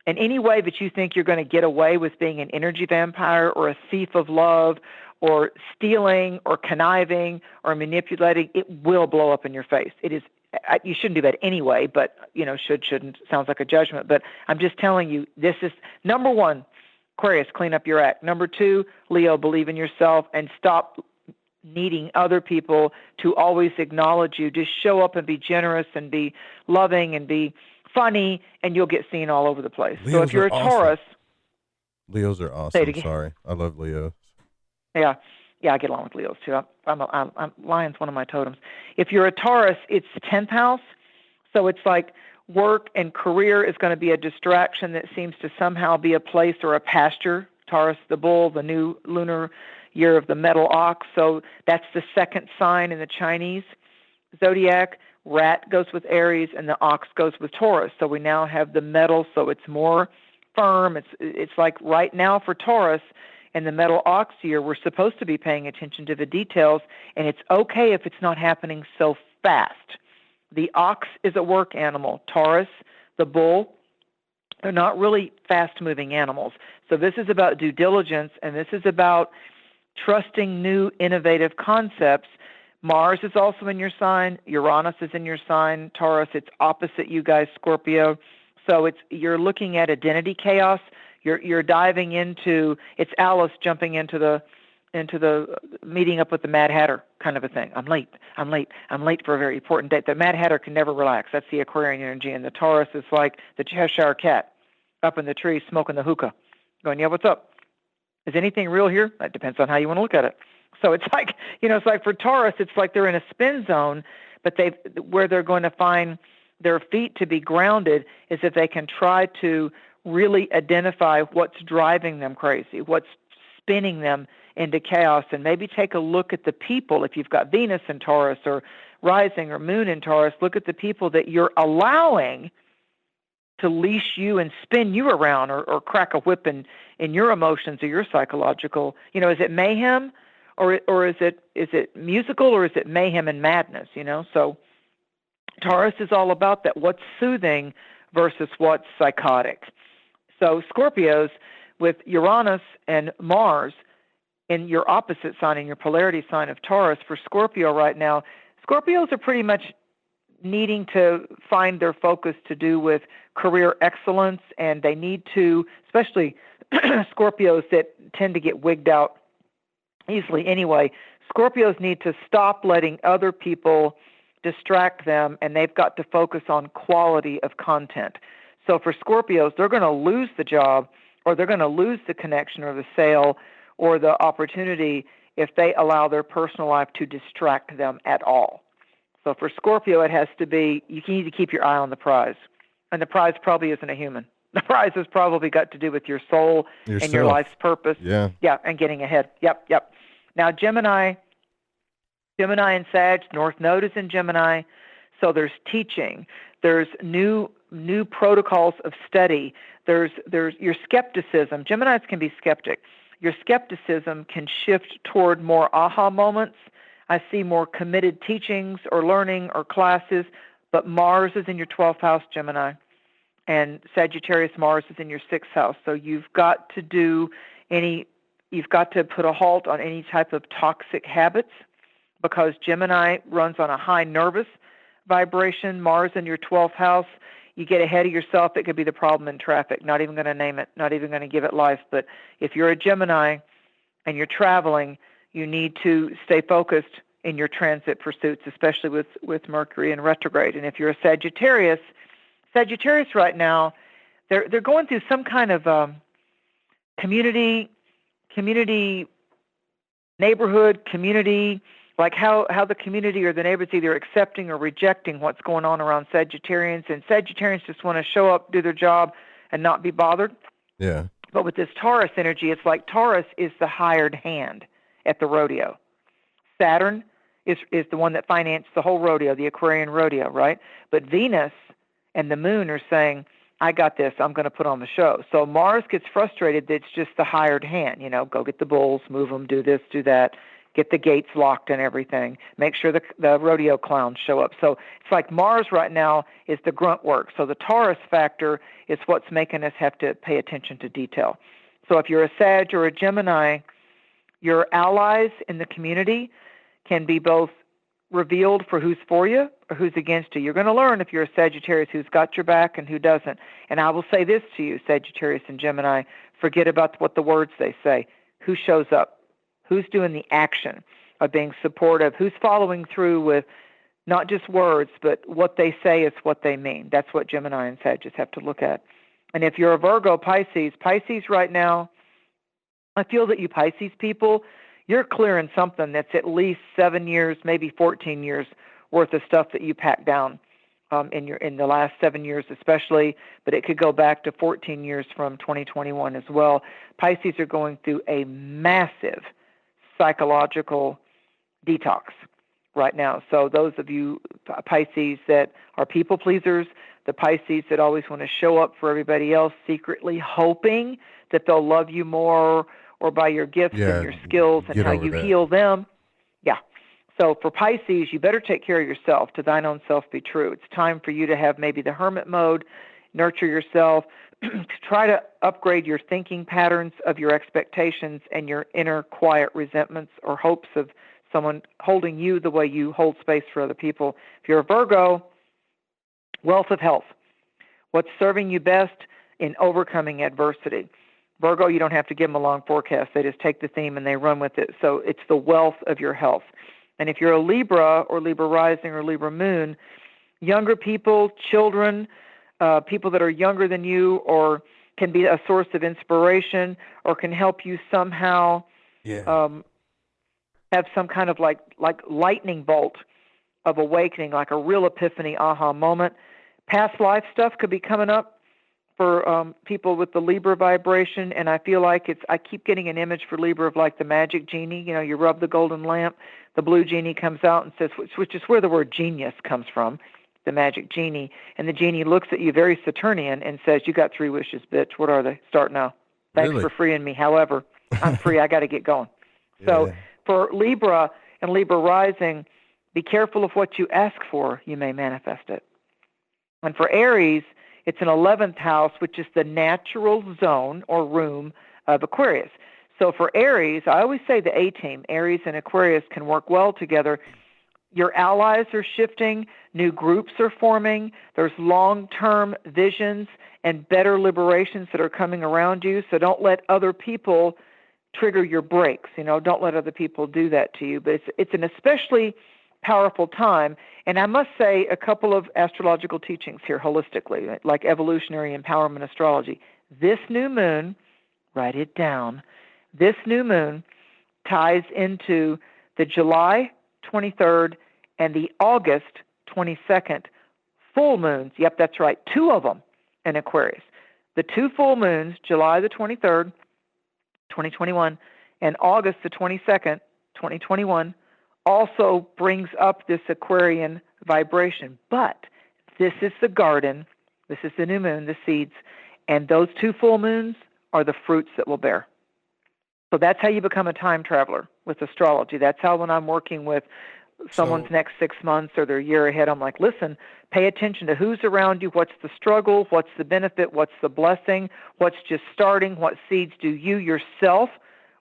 in any way that you think you're going to get away with being an energy vampire or a thief of love or stealing or conniving or manipulating, it will blow up in your face. It is. You shouldn't do that anyway, but, shouldn't, sounds like a judgment. But I'm just telling you, this is number one, Aquarius, clean up your act. Number two, Leo, believe in yourself and stop needing other people to always acknowledge you. Just show up and be generous and be loving and be funny, and you'll get seen all over the place. Leos so if you're a Taurus. Leos are awesome. Sorry. I love Leos. Yeah, I get along with Leos too. Lion's one of my totems. If you're a Taurus, it's 10th house. So it's like work and career is going to be a distraction that seems to somehow be a place or a pasture. Taurus, the bull, the new lunar year of the metal ox. So that's the second sign in the Chinese zodiac. Rat goes with Aries and the ox goes with Taurus. So we now have the metal, so it's more firm. It's like right now for Taurus in the metal ox year, we're supposed to be paying attention to the details, and it's okay if it's not happening so fast. The ox is a work animal. Taurus, the bull, they're not really fast-moving animals. So this is about due diligence, and this is about trusting new, innovative concepts. Mars is also in your sign. Uranus is in your sign. Taurus, it's opposite you guys, Scorpio. So you're looking at identity chaos. You're diving into, it's Alice jumping into the meeting up with the Mad Hatter kind of a thing. I'm late for a very important date. The Mad Hatter can never relax. That's the Aquarian energy. And the Taurus is like the Cheshire cat up in the tree smoking the hookah, going, yeah, what's up? Is anything real here? That depends on how you want to look at it. So it's like, it's like for Taurus, it's like they're in a spin zone, but where they're going to find their feet to be grounded is if they can try to really identify what's driving them crazy, what's spinning them into chaos, and maybe take a look at the people. If you've got Venus in Taurus or rising or moon in Taurus, look at the people that you're allowing to leash you and spin you around or crack a whip in your emotions or your psychological. Is it mayhem or is it musical or is it mayhem and madness? So Taurus is all about that. What's soothing versus what's psychotic. So Scorpios with Uranus and Mars in your opposite sign, in your polarity sign of Taurus, for Scorpio right now, Scorpios are pretty much needing to find their focus to do with career excellence, and they need to, especially Scorpios that tend to get wigged out easily anyway, Scorpios need to stop letting other people distract them, and they've got to focus on quality of content. So for Scorpios, they're going to lose the job, or they're going to lose the connection or the sale, or the opportunity if they allow their personal life to distract them at all. So for Scorpio, it has to be, you need to keep your eye on the prize. And the prize probably isn't a human. The prize has probably got to do with your soul and your life's purpose. Yeah. Yeah, and getting ahead. Yep. Now, Gemini and Sag, North Node is in Gemini, so there's teaching. There's new protocols of study. There's your skepticism. Geminis can be skeptic. Your skepticism can shift toward more aha moments. I see more committed teachings or learning or classes, but Mars is in your 12th house, Gemini, and Sagittarius Mars is in your 6th house. So you've got to put a halt on any type of toxic habits, because Gemini runs on a high nervous vibration. Mars in your 12th house, you get ahead of yourself, it could be the problem in traffic. Not even going to name it, not even going to give it life. But if you're a Gemini and you're traveling, you need to stay focused in your transit pursuits, especially with Mercury in retrograde. And if you're a Sagittarius right now, they're going through some kind of community, neighborhood, community, like how the community or the neighbors either accepting or rejecting what's going on around Sagittarians. And Sagittarians just want to show up, do their job, and not be bothered. Yeah. But with this Taurus energy, it's like Taurus is the hired hand at the rodeo. Saturn is the one that financed the whole rodeo, the Aquarian rodeo, right? But Venus and the moon are saying, I got this, I'm going to put on the show. So Mars gets frustrated that it's just the hired hand, go get the bulls, move them, do this, do that, get the gates locked and everything, make sure the rodeo clowns show up. So it's like Mars right now is the grunt work. So the Taurus factor is what's making us have to pay attention to detail. So if you're a Sag or a Gemini, your allies in the community can be both revealed for who's for you or who's against you. You're going to learn if you're a Sagittarius who's got your back and who doesn't. And I will say this to you, Sagittarius and Gemini, forget about what the words they say. Who shows up? Who's doing the action of being supportive? Who's following through with not just words, but what they say is what they mean? That's what Gemini and Sagittarius have to look at. And if you're a Virgo, Pisces right now, I feel that you Pisces people, you're clearing something that's at least 7 years, maybe 14 years worth of stuff that you packed down in the last 7 years especially, but it could go back to 14 years from 2021 as well. Pisces are going through a massive psychological detox right now. So those of you Pisces that are people pleasers, the Pisces that always want to show up for everybody else, secretly hoping that they'll love you more or by your gifts and your skills and how you heal them. Yeah. So for Pisces, you better take care of yourself. To thine own self be true. It's time for you to have maybe the hermit mode, nurture yourself, to try to upgrade your thinking patterns of your expectations and your inner quiet resentments or hopes of someone holding you the way you hold space for other people. If you're a Virgo, wealth of health. What's serving you best in overcoming adversity? Virgo, you don't have to give them a long forecast. They just take the theme and they run with it. So it's the wealth of your health. And if you're a Libra or Libra rising or Libra moon, younger people, children, people that are younger than you or can be a source of inspiration or can help you somehow have some kind of like lightning bolt of awakening, like a real epiphany, aha moment. Past life stuff could be coming up for people with the Libra vibration, and I feel like I keep getting an image for Libra of like the magic genie. You rub the golden lamp, the blue genie comes out and says, which is where the word genius comes from, the magic genie, and the genie looks at you very Saturnian and says, you got 3 wishes, bitch. What are they? Start now. Thanks for freeing me. However, I'm free. I got to get going. So for Libra and Libra rising, be careful of what you ask for. You may manifest it. And for Aries, it's an 11th house, which is the natural zone or room of Aquarius. So for Aries, I always say the A-team, Aries and Aquarius, can work well together. Your allies are shifting, new groups are forming, there's long-term visions and better liberations that are coming around you, so don't let other people trigger your brakes. Don't let other people do that to you. But it's an especially powerful time. And I must say a couple of astrological teachings here holistically, like evolutionary empowerment astrology. This new moon, write it down, this new moon ties into the July 23rd and the August 22nd full moons. Yep, that's right, 2 of them in Aquarius. The 2 full moons, July the 23rd, 2021, and August the 22nd, 2021, also brings up this Aquarian vibration. But this is the garden, this is the new moon, the seeds, and those 2 full moons are the fruits that will bear. So that's how you become a time traveler with astrology. That's how when I'm working with someone's next 6 months or their year ahead, I'm like, listen, pay attention to who's around you, what's the struggle, what's the benefit, what's the blessing, what's just starting, what seeds do you yourself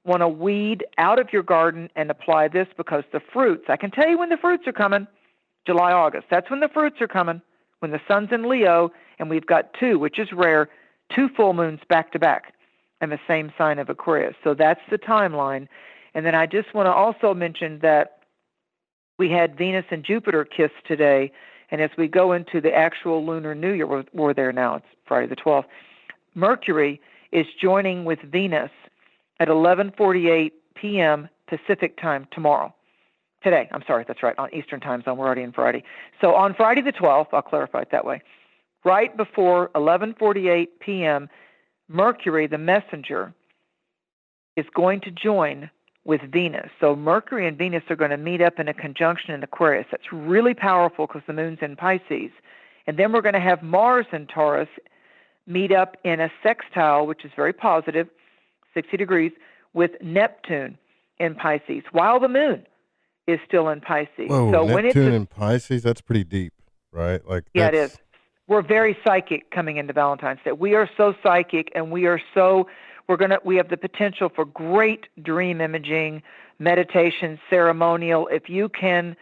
want to weed out of your garden and apply this, because the fruits, I can tell you when the fruits are coming, July, August. That's when the fruits are coming, when the sun's in Leo, and we've got 2, which is rare, 2 full moons back to back in the same sign of Aquarius. So that's the timeline. And then I just want to also mention that we had Venus and Jupiter kiss today, and as we go into the actual Lunar New Year, we're there now, it's Friday the 12th, Mercury is joining with Venus at 11:48 p.m. Pacific time today, I'm sorry, that's right, on Eastern time zone, we're already in Friday. So on Friday the 12th, I'll clarify it that way, right before 11:48 p.m., Mercury, the messenger, is going to join with Venus. So Mercury and Venus are going to meet up in a conjunction in Aquarius. That's really powerful because the moon's in Pisces. And then we're going to have Mars and Taurus meet up in a sextile, which is very positive, 60 degrees, with Neptune in Pisces, while the moon is still in Pisces. Whoa, so Neptune in Pisces, that's pretty deep, right? Like, yeah, it is. We're very psychic coming into Valentine's Day. We are so psychic, and we have the potential for great dream imaging, meditation, ceremonial. If you can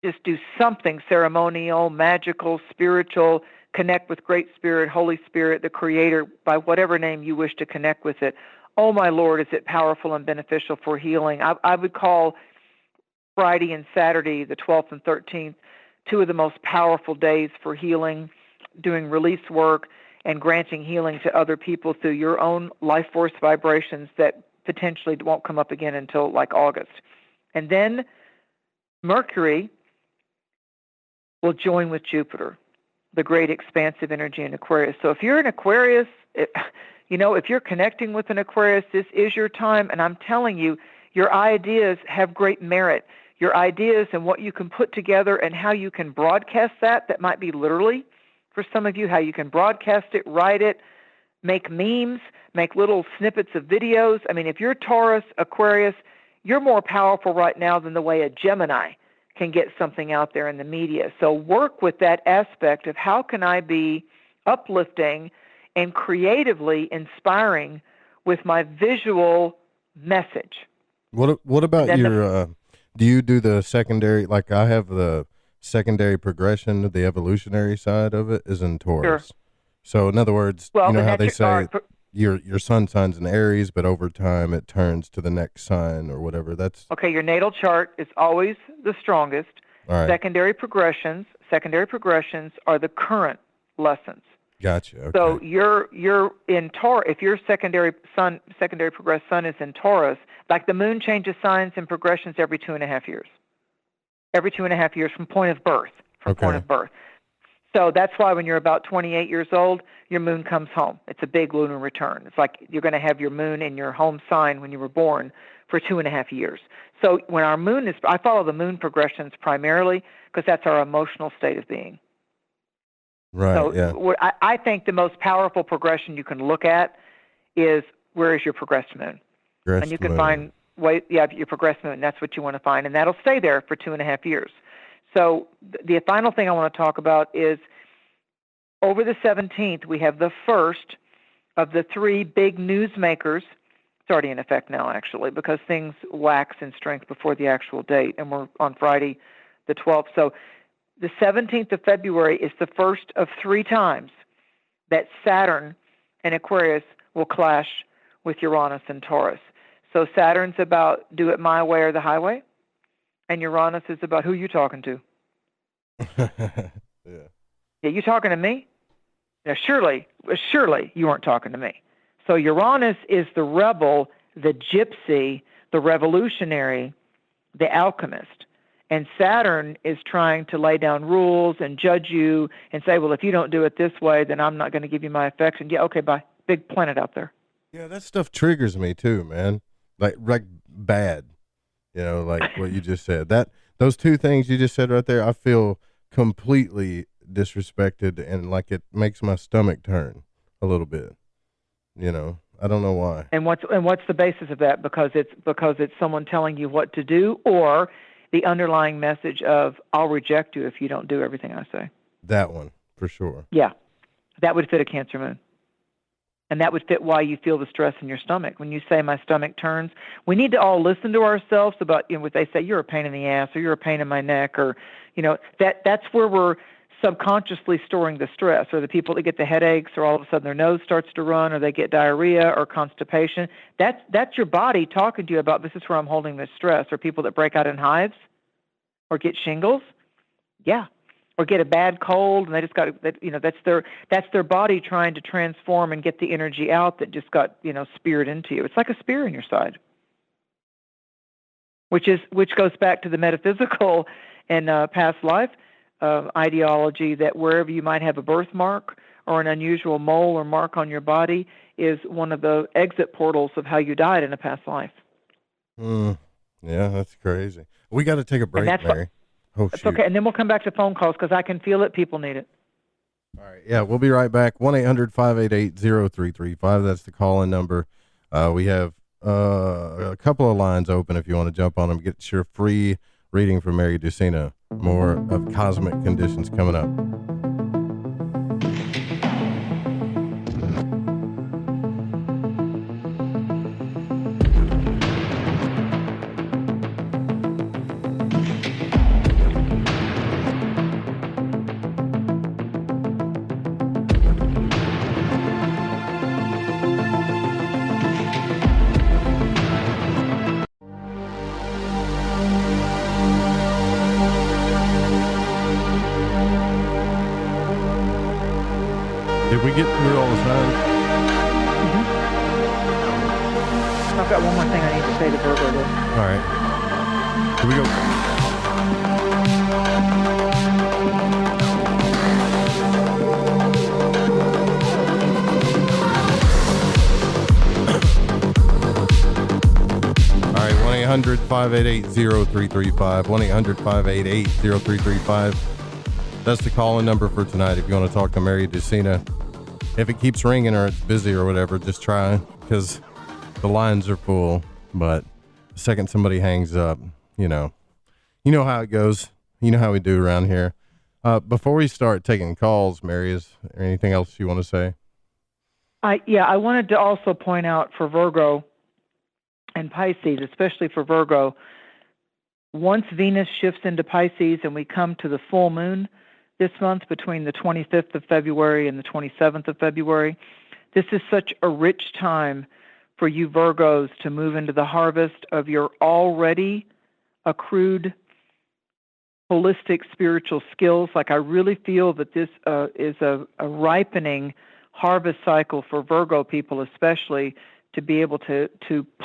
just do something ceremonial, magical, spiritual, connect with Great Spirit, Holy Spirit, the Creator, by whatever name you wish to connect with it. Oh, my Lord, is it powerful and beneficial for healing? I would call Friday and Saturday, the 12th and 13th, 2 of the most powerful days for healing, doing release work, and granting healing to other people through your own life force vibrations that potentially won't come up again until like August. And then Mercury will join with Jupiter, the great expansive energy in Aquarius. So if you're in Aquarius, if you're connecting with an Aquarius, this is your time. And I'm telling you, your ideas have great merit. Your ideas and what you can put together and how you can broadcast that might be literally for some of you, how you can broadcast it, write it, make memes, make little snippets of videos. I mean, if you're Taurus, Aquarius, you're more powerful right now than the way a Gemini can get something out there in the media. So work with that aspect of how can I be uplifting and creatively inspiring with my visual message. What about your, do you do the secondary, like I have the secondary progression, the evolutionary side of it is in Taurus. Sure. So in other words, you know how they say your sun sign's in Aries, but over time it turns to the next sign or whatever. That's okay. Your natal chart is always the strongest. All right. Secondary progressions are the current lessons. Gotcha. Okay. So you're in Taurus. If your secondary progressed sun is in Taurus, like the moon changes signs and progressions every 2.5 years. Every 2.5 years from point of birth. So that's why when you're about 28 years old, your moon comes home. It's a big lunar return. It's like you're going to have your moon in your home sign when you were born for 2.5 years. So when our moon is, I follow the moon progressions primarily because that's our emotional state of being. Right. So yeah. I think the most powerful progression you can look at is where is your progressed moon, and you can find your progressed moon. That's what you want to find, and that'll stay there for 2.5 years. So the final thing I want to talk about is over the 17th, we have the first of the 3 big newsmakers. It's already in effect now, actually, because things wax in strength before the actual date, and we're on Friday the 12th. So the 17th of February is the first of 3 times that Saturn and Aquarius will clash with Uranus and Taurus. So Saturn's about do it my way or the highway, and Uranus is about who you talking to. Yeah, you talking to me? Now, surely you weren't talking to me. So Uranus is the rebel the gypsy, the revolutionary, the alchemist. And Saturn is trying to lay down rules and judge you and say, well, if you don't do it this way, then I'm not going to give you my affection. Yeah, okay, bye. Big planet out there. Yeah, that stuff triggers me too, man. Like bad, like what you just said. Those two things you just said right there, I feel completely disrespected, and like it makes my stomach turn a little bit. I don't know why. And what's the basis of that? Because it's someone telling you what to do, or the underlying message of I'll reject you if you don't do everything I say. That one for sure. Yeah, that would fit a Cancer moon. And that would fit why you feel the stress in your stomach. When you say my stomach turns, we need to all listen to ourselves about, what they say, you're a pain in the ass, or you're a pain in my neck, or, that's where we're subconsciously storing the stress, or the people that get the headaches, or all of a sudden their nose starts to run, or they get diarrhea or constipation. That's your body talking to you about, this is where I'm holding this stress. Or people that break out in hives or get shingles. Yeah. Or get a bad cold, and they just got, that's their body trying to transform and get the energy out that just got, speared into you. It's like a spear in your side, which goes back to the metaphysical and past life ideology that wherever you might have a birthmark or an unusual mole or mark on your body is one of the exit portals of how you died in a past life. Yeah, that's crazy. We got to take a break, Mary. That's okay, and then we'll come back to phone calls because I can feel it. People need it. All right, yeah, we'll be right back. 1-800-588-0335. That's the call-in number. We have a couple of lines open if you want to jump on them. Get your free reading from Mary Dusina. More of Cosmic Conditions coming up. Did we get through all the signs? Mm-hmm. I've got one more thing I need to say to Virgo, though. All right. Here we go. All right, 1-800-588-0335. 1-800-588-0335. That's the call-in number for tonight if you want to talk to Mary Dusina. If it keeps ringing or it's busy or whatever, just try, because the lines are full. But the second somebody hangs up, you know how it goes. You know how we do around here. Before we start taking calls, Mary, is there anything else you want to say? I wanted to also point out for Virgo and Pisces, especially for Virgo, once Venus shifts into Pisces and we come to the full moon this month between the 25th of February and the 27th of February, this is such a rich time for you Virgos to move into the harvest of your already accrued holistic spiritual skills. Like, I really feel that this is a ripening harvest cycle for Virgo people, especially to be able to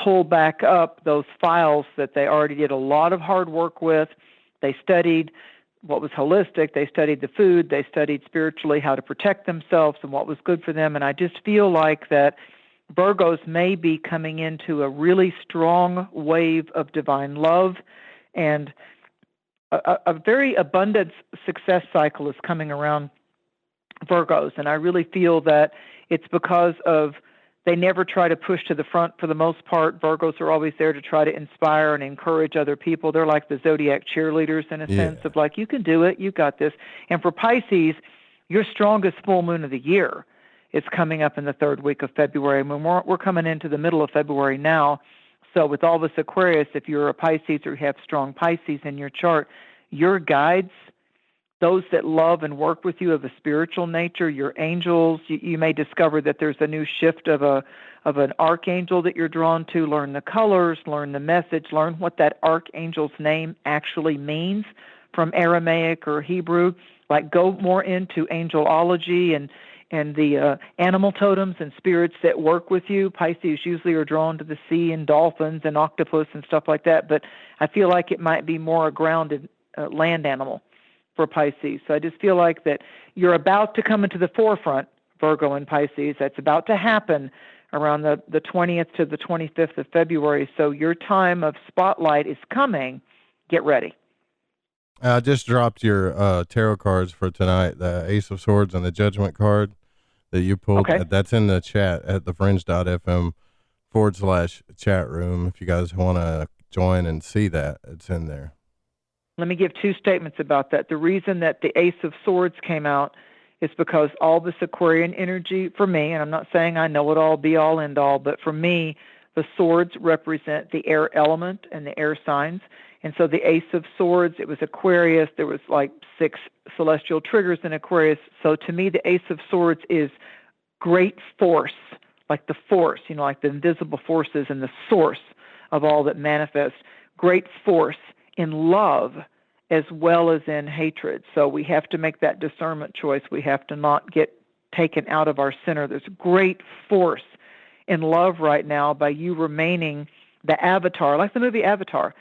pull back up those files that they already did a lot of hard work with. They studied what was holistic, they studied the food, they studied spiritually how to protect themselves and what was good for them. And I just feel like that Virgos may be coming into a really strong wave of divine love, and a very abundant success cycle is coming around Virgos. And I really feel that it's because of they never try to push to the front for the most part. Virgos are always there to try to inspire and encourage other people. They're like the Zodiac cheerleaders in a sense of like, you can do it, you got this. And for Pisces, your strongest full moon of the year is coming up in the third week of February. I mean, we're coming into the middle of February now. So with all this Aquarius, if you're a Pisces or you have strong Pisces in your chart, your guides, those that love and work with you of a spiritual nature, your angels, you may discover that there's a new shift of an archangel that you're drawn to. Learn the colors, learn the message, learn what that archangel's name actually means from Aramaic or Hebrew. Like, go more into angelology the animal totems and spirits that work with you. Pisces usually are drawn to the sea and dolphins and octopus and stuff like that, but I feel like it might be more a grounded land animal for Pisces. So I just feel like that you're about to come into the forefront, Virgo and Pisces. That's about to happen around the 20th to the 25th of February. So your time of spotlight is coming. Get ready. I just dropped your tarot cards for tonight, the Ace of Swords and the Judgment card that you pulled. Okay. That's in the chat at thefringe.fm/chat room. If you guys want to join and see that, it's in there. Let me give two statements about that. The reason that the Ace of Swords came out is because all this Aquarian energy, for me, and I'm not saying I know it all, be all, end all, but for me, the swords represent the air element and the air signs. And so the Ace of Swords, it was Aquarius. There was like 6 celestial triggers in Aquarius. So to me, the Ace of Swords is great force, like the force, like the invisible forces and the source of all that manifests. Great force in love as well as in hatred. So we have to make that discernment choice. We have to not get taken out of our center. There's great force in love right now by you remaining the avatar, like the movie Avatar.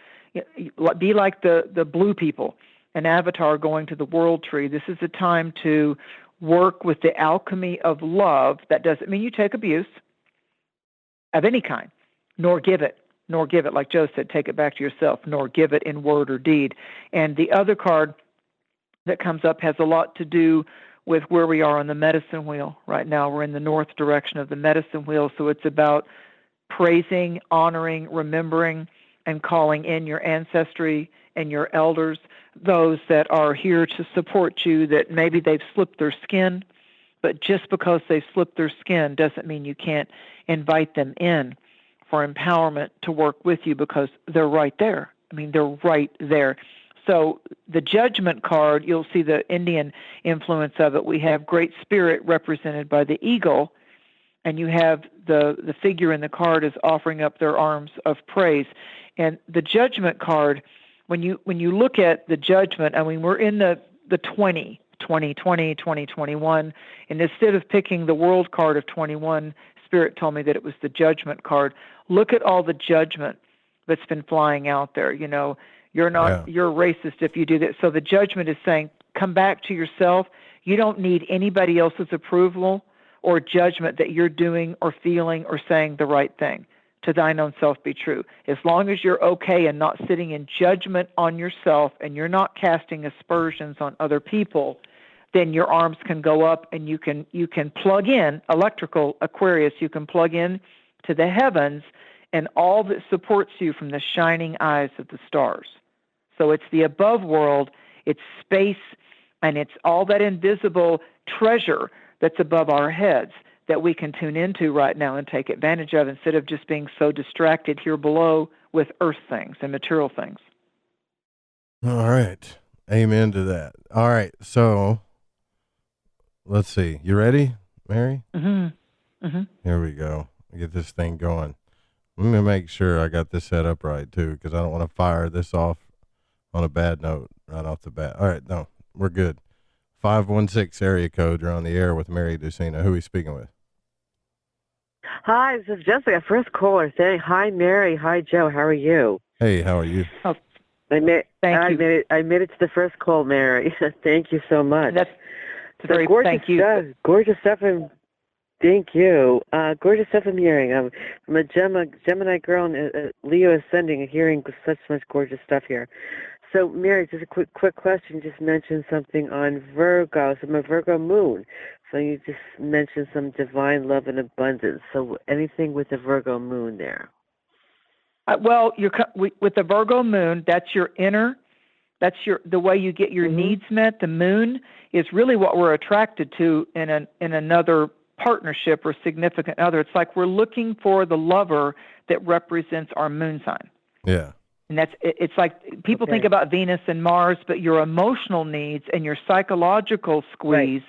Be like the blue people, an avatar going to the world tree. This is a time to work with the alchemy of love. That doesn't mean you take abuse of any kind, nor give it, like Joe said, take it back to yourself, nor give it in word or deed. And the other card that comes up has a lot to do with where we are on the medicine wheel. Right now we're in the north direction of the medicine wheel, so it's about praising, honoring, remembering, and calling in your ancestry and your elders, those that are here to support you, that maybe they've slipped their skin, but just because they've slipped their skin doesn't mean you can't invite them in for empowerment to work with you, because they're right there. I mean, they're right there. So the Judgment card, you'll see the Indian influence of it. We have Great Spirit represented by the eagle, and you have the figure in the card is offering up their arms of praise. And the Judgment card, when you look at the Judgment, I mean, we're in the 2020, 2021, and instead of picking the World card of 21, Spirit told me that it was the Judgment card. Look at all the judgment that's been flying out there. You're you're racist if you do that. So the Judgment is saying, come back to yourself. You don't need anybody else's approval or judgment that you're doing or feeling or saying the right thing. To thine own self be true. As long as you're okay and not sitting in judgment on yourself and you're not casting aspersions on other people, then your arms can go up and you can plug in electrical Aquarius. You can plug in to the heavens and all that supports you from the shining eyes of the stars. So it's the above world, it's space, and it's all that invisible treasure that's above our heads that we can tune into right now and take advantage of, instead of just being so distracted here below with earth things and material things. All right. Amen to that. All right. So let's see. You ready, Mary? Mm-hmm. Mm-hmm. Here we go. Get this thing going. Let me make sure I got this set up right too, because I don't want to fire this off on a bad note right off the bat. All right. No, we're good. 516 area code. You're on the air with Mary Dusina. Who are we speaking with? Hi, this is Jessica, first caller. Hi, Mary. Hi, Joe. How are you? Hey, how are you? Oh, I made it to the first call, Mary. Thank you so much. That's very gorgeous thank you. Stuff. Gorgeous stuff. Thank you. Gorgeous stuff I'm hearing. I'm a Gemini girl and Leo ascending, hearing such much gorgeous stuff here. So, Mary, just a quick question. You just mentioned something on Virgo. So I'm a Virgo moon. So you just mentioned some divine love and abundance. So anything with the Virgo moon there? Well, with the Virgo moon, that's your inner, that's the way you get your needs met. The moon is really what we're attracted to in another partnership or significant other. It's like we're looking for the lover that represents our moon sign. Yeah. And it's like people think about Venus and Mars, but your emotional needs and your psychological squeeze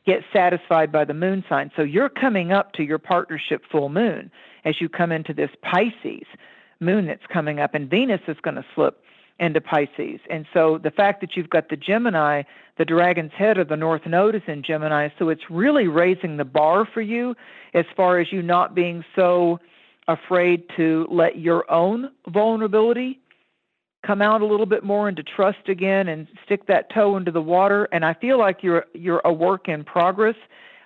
get satisfied by the moon sign. So you're coming up to your partnership full moon as you come into this Pisces moon that's coming up, and Venus is going to slip into Pisces. And so the fact that you've got the Gemini, the dragon's head or the North Node is in Gemini, so it's really raising the bar for you as far as you not being so afraid to let your own vulnerability come out a little bit more and to trust again and stick that toe into the water. And I feel like you're a work in progress.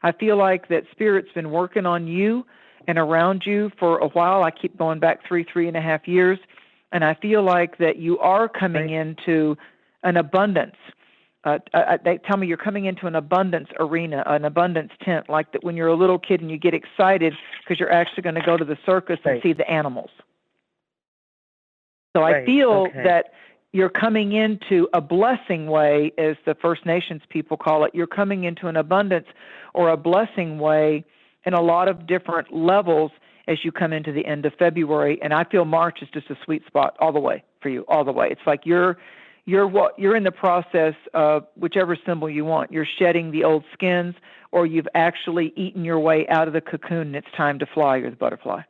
I feel like that Spirit's been working on you and around you for a while. I keep going back 3.5 years. And I feel like that you are coming into an abundance. They tell me you're coming into an abundance arena, an abundance tent, like that when you're a little kid and you get excited because you're actually going to go to the circus and see the animals. So I feel that you're coming into a blessing way, as the First Nations people call it. You're coming into an abundance or a blessing way in a lot of different levels as you come into the end of February. And I feel March is just a sweet spot all the way for you, all the way. It's like you're in the process of whichever symbol you want. You're shedding the old skins, or you've actually eaten your way out of the cocoon and it's time to fly. You're the butterfly.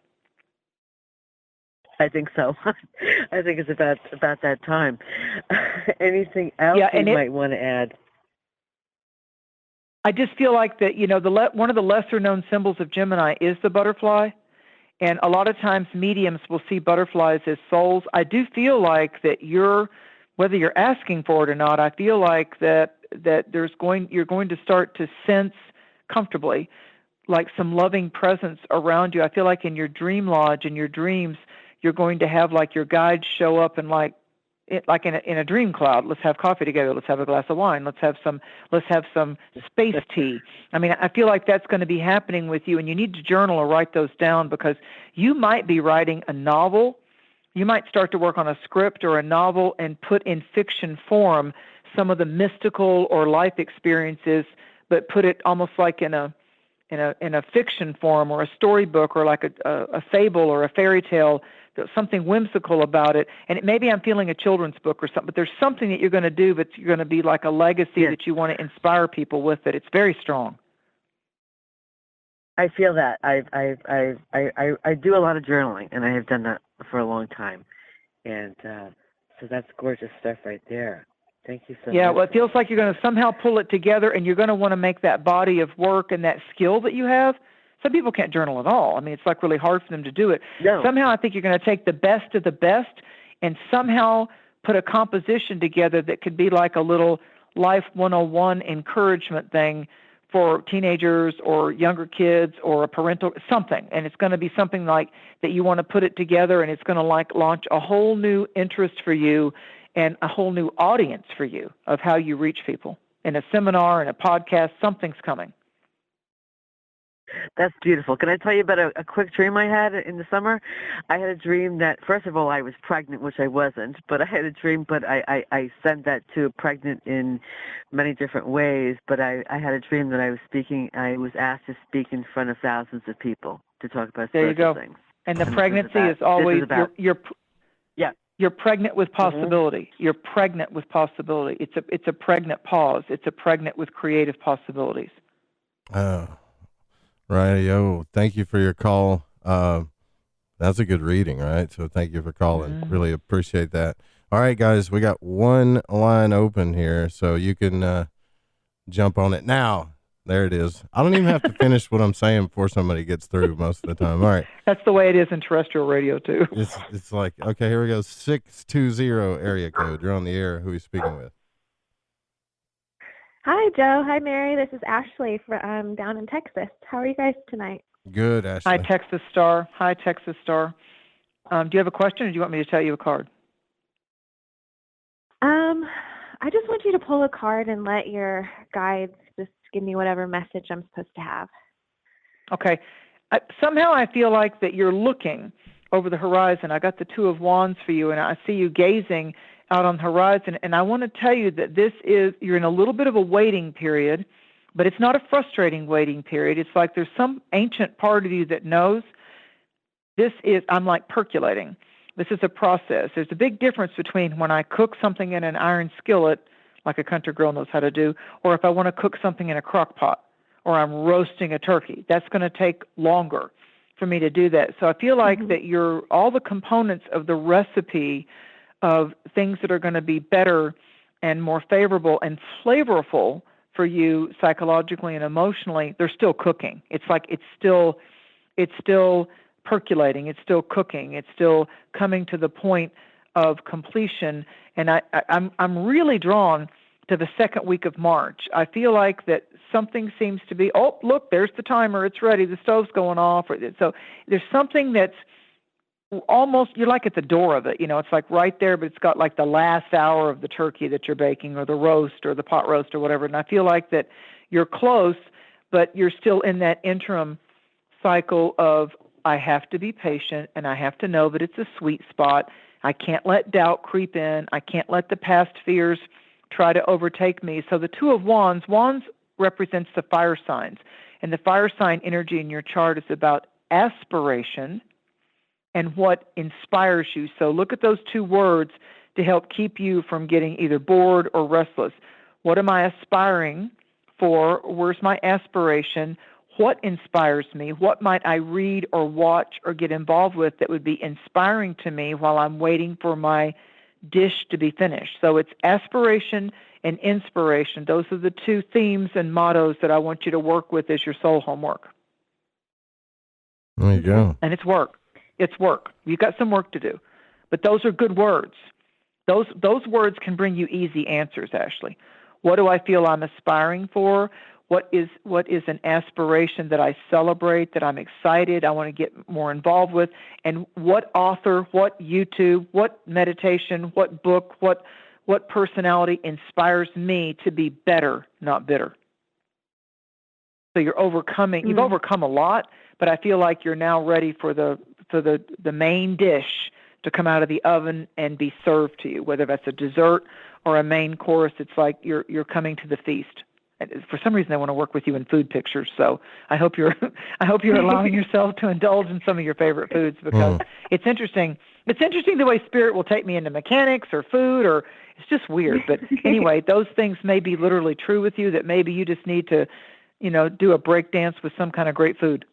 I think so. I think it's about that time. Anything else you might want to add? I just feel like that, one of the lesser known symbols of Gemini is the butterfly. And a lot of times mediums will see butterflies as souls. I do feel like that whether you're asking for it or not, I feel like that you're going to start to sense comfortably like some loving presence around you. I feel like in your dream lodge, in your dreams, you're going to have like your guides show up and like in a dream cloud. Let's have coffee together. Let's have a glass of wine. Let's have some space tea. I mean, I feel like that's going to be happening with you, and you need to journal or write those down, because you might be writing a novel. You might start to work on a script or a novel and put in fiction form some of the mystical or life experiences, but put it almost like in a fiction form or a storybook or like a fable or a fairy tale. There's something whimsical about it. And maybe I'm feeling a children's book or something, but there's something that you're going to do, but you're going to be like a legacy that you want to inspire people with it. It's very strong. I feel that. I do a lot of journaling, and I have done that for a long time. And so that's gorgeous stuff right there. Thank you so much. Yeah, well, it feels like you're going to somehow pull it together, and you're going to want to make that body of work and that skill that you have. Some people can't journal at all. I mean, it's like really hard for them to do it. No. Somehow I think you're going to take the best of the best and somehow put a composition together that could be like a little Life 101 encouragement thing for teenagers or younger kids or a parental something. And it's going to be something like that you want to put it together, and it's going to like launch a whole new interest for you and a whole new audience for you of how you reach people. In a seminar, in a podcast, something's coming. That's beautiful. Can I tell you about a quick dream I had in the summer? I had a dream that, first of all, I was pregnant, which I wasn't, but I had a dream, but I sent that to pregnant in many different ways, but I had a dream that I was asked to speak in front of thousands of people to talk about spiritual things. And the pregnancy is always, you're pregnant with possibility. Mm-hmm. You're pregnant with possibility. It's a pregnant pause. It's a pregnant with creative possibilities. Oh. Rightio. Thank you for your call. That's a good reading, right? So thank you for calling. Mm-hmm. Really appreciate that. All right, guys, we got one line open here, so you can jump on it now. There it is. I don't even have to finish what I'm saying before somebody gets through most of the time. All right. That's the way it is in terrestrial radio, too. It's like, okay, here we go. 620 area code. You're on the air. Who are you speaking with? Hi, Joe. Hi, Mary. This is Ashley from down in Texas. How are you guys tonight? Good, Ashley. Hi, Texas Star. Do you have a question, or do you want me to tell you a card? I just want you to pull a card and let your guides just give me whatever message I'm supposed to have. Okay. Somehow I feel like that you're looking over the horizon. I got the Two of Wands for you, and I see you gazing out on the horizon. And I want to tell you that you're in a little bit of a waiting period, but it's not a frustrating waiting period. It's like there's some ancient part of you that knows I'm like percolating. This is a process. There's a big difference between when I cook something in an iron skillet, like a country girl knows how to do, or if I want to cook something in a crock pot, or I'm roasting a turkey. That's going to take longer for me to do that. So I feel like that all the components of the recipe of things that are going to be better and more favorable and flavorful for you psychologically and emotionally, they're still cooking. It's like it's still percolating. It's still cooking. It's still coming to the point of completion. And I'm really drawn to the second week of March. I feel like that something seems to be, oh, look, there's the timer. It's ready. The stove's going off. So there's something that's almost, you're like at the door of it. It's like right there, but it's got like the last hour of the turkey that you're baking or the roast or the pot roast or whatever. And I feel like that you're close, but you're still in that interim cycle of, I have to be patient and I have to know that it's a sweet spot. I can't let doubt creep in. I can't let the past fears try to overtake me. So the Two of Wands represents the fire signs. And the fire sign energy in your chart is about aspiration and what inspires you. So look at those two words to help keep you from getting either bored or restless. What am I aspiring for? Where's my aspiration? What inspires me? What might I read or watch or get involved with that would be inspiring to me while I'm waiting for my dish to be finished? So it's aspiration and inspiration. Those are the two themes and mottos that I want you to work with as your soul homework. There you go. And it's work. It's work. You've got some work to do. But those are good words. Those words can bring you easy answers, Ashley. What do I feel I'm aspiring for? What is an aspiration that I celebrate, that I'm excited, I want to get more involved with? And what author, what YouTube, what meditation, what book, what personality inspires me to be better, not bitter? So you're overcoming. You've overcome a lot, but I feel like you're now ready for the main dish to come out of the oven and be served to you, whether that's a dessert or a main course. It's like you're coming to the feast. For some reason, I want to work with you in food pictures. So I hope you're allowing yourself to indulge in some of your favorite foods, because it's interesting. It's interesting the way spirit will take me into mechanics or food, or it's just weird. But anyway, those things may be literally true with you, that maybe you just need to, do a break dance with some kind of great food.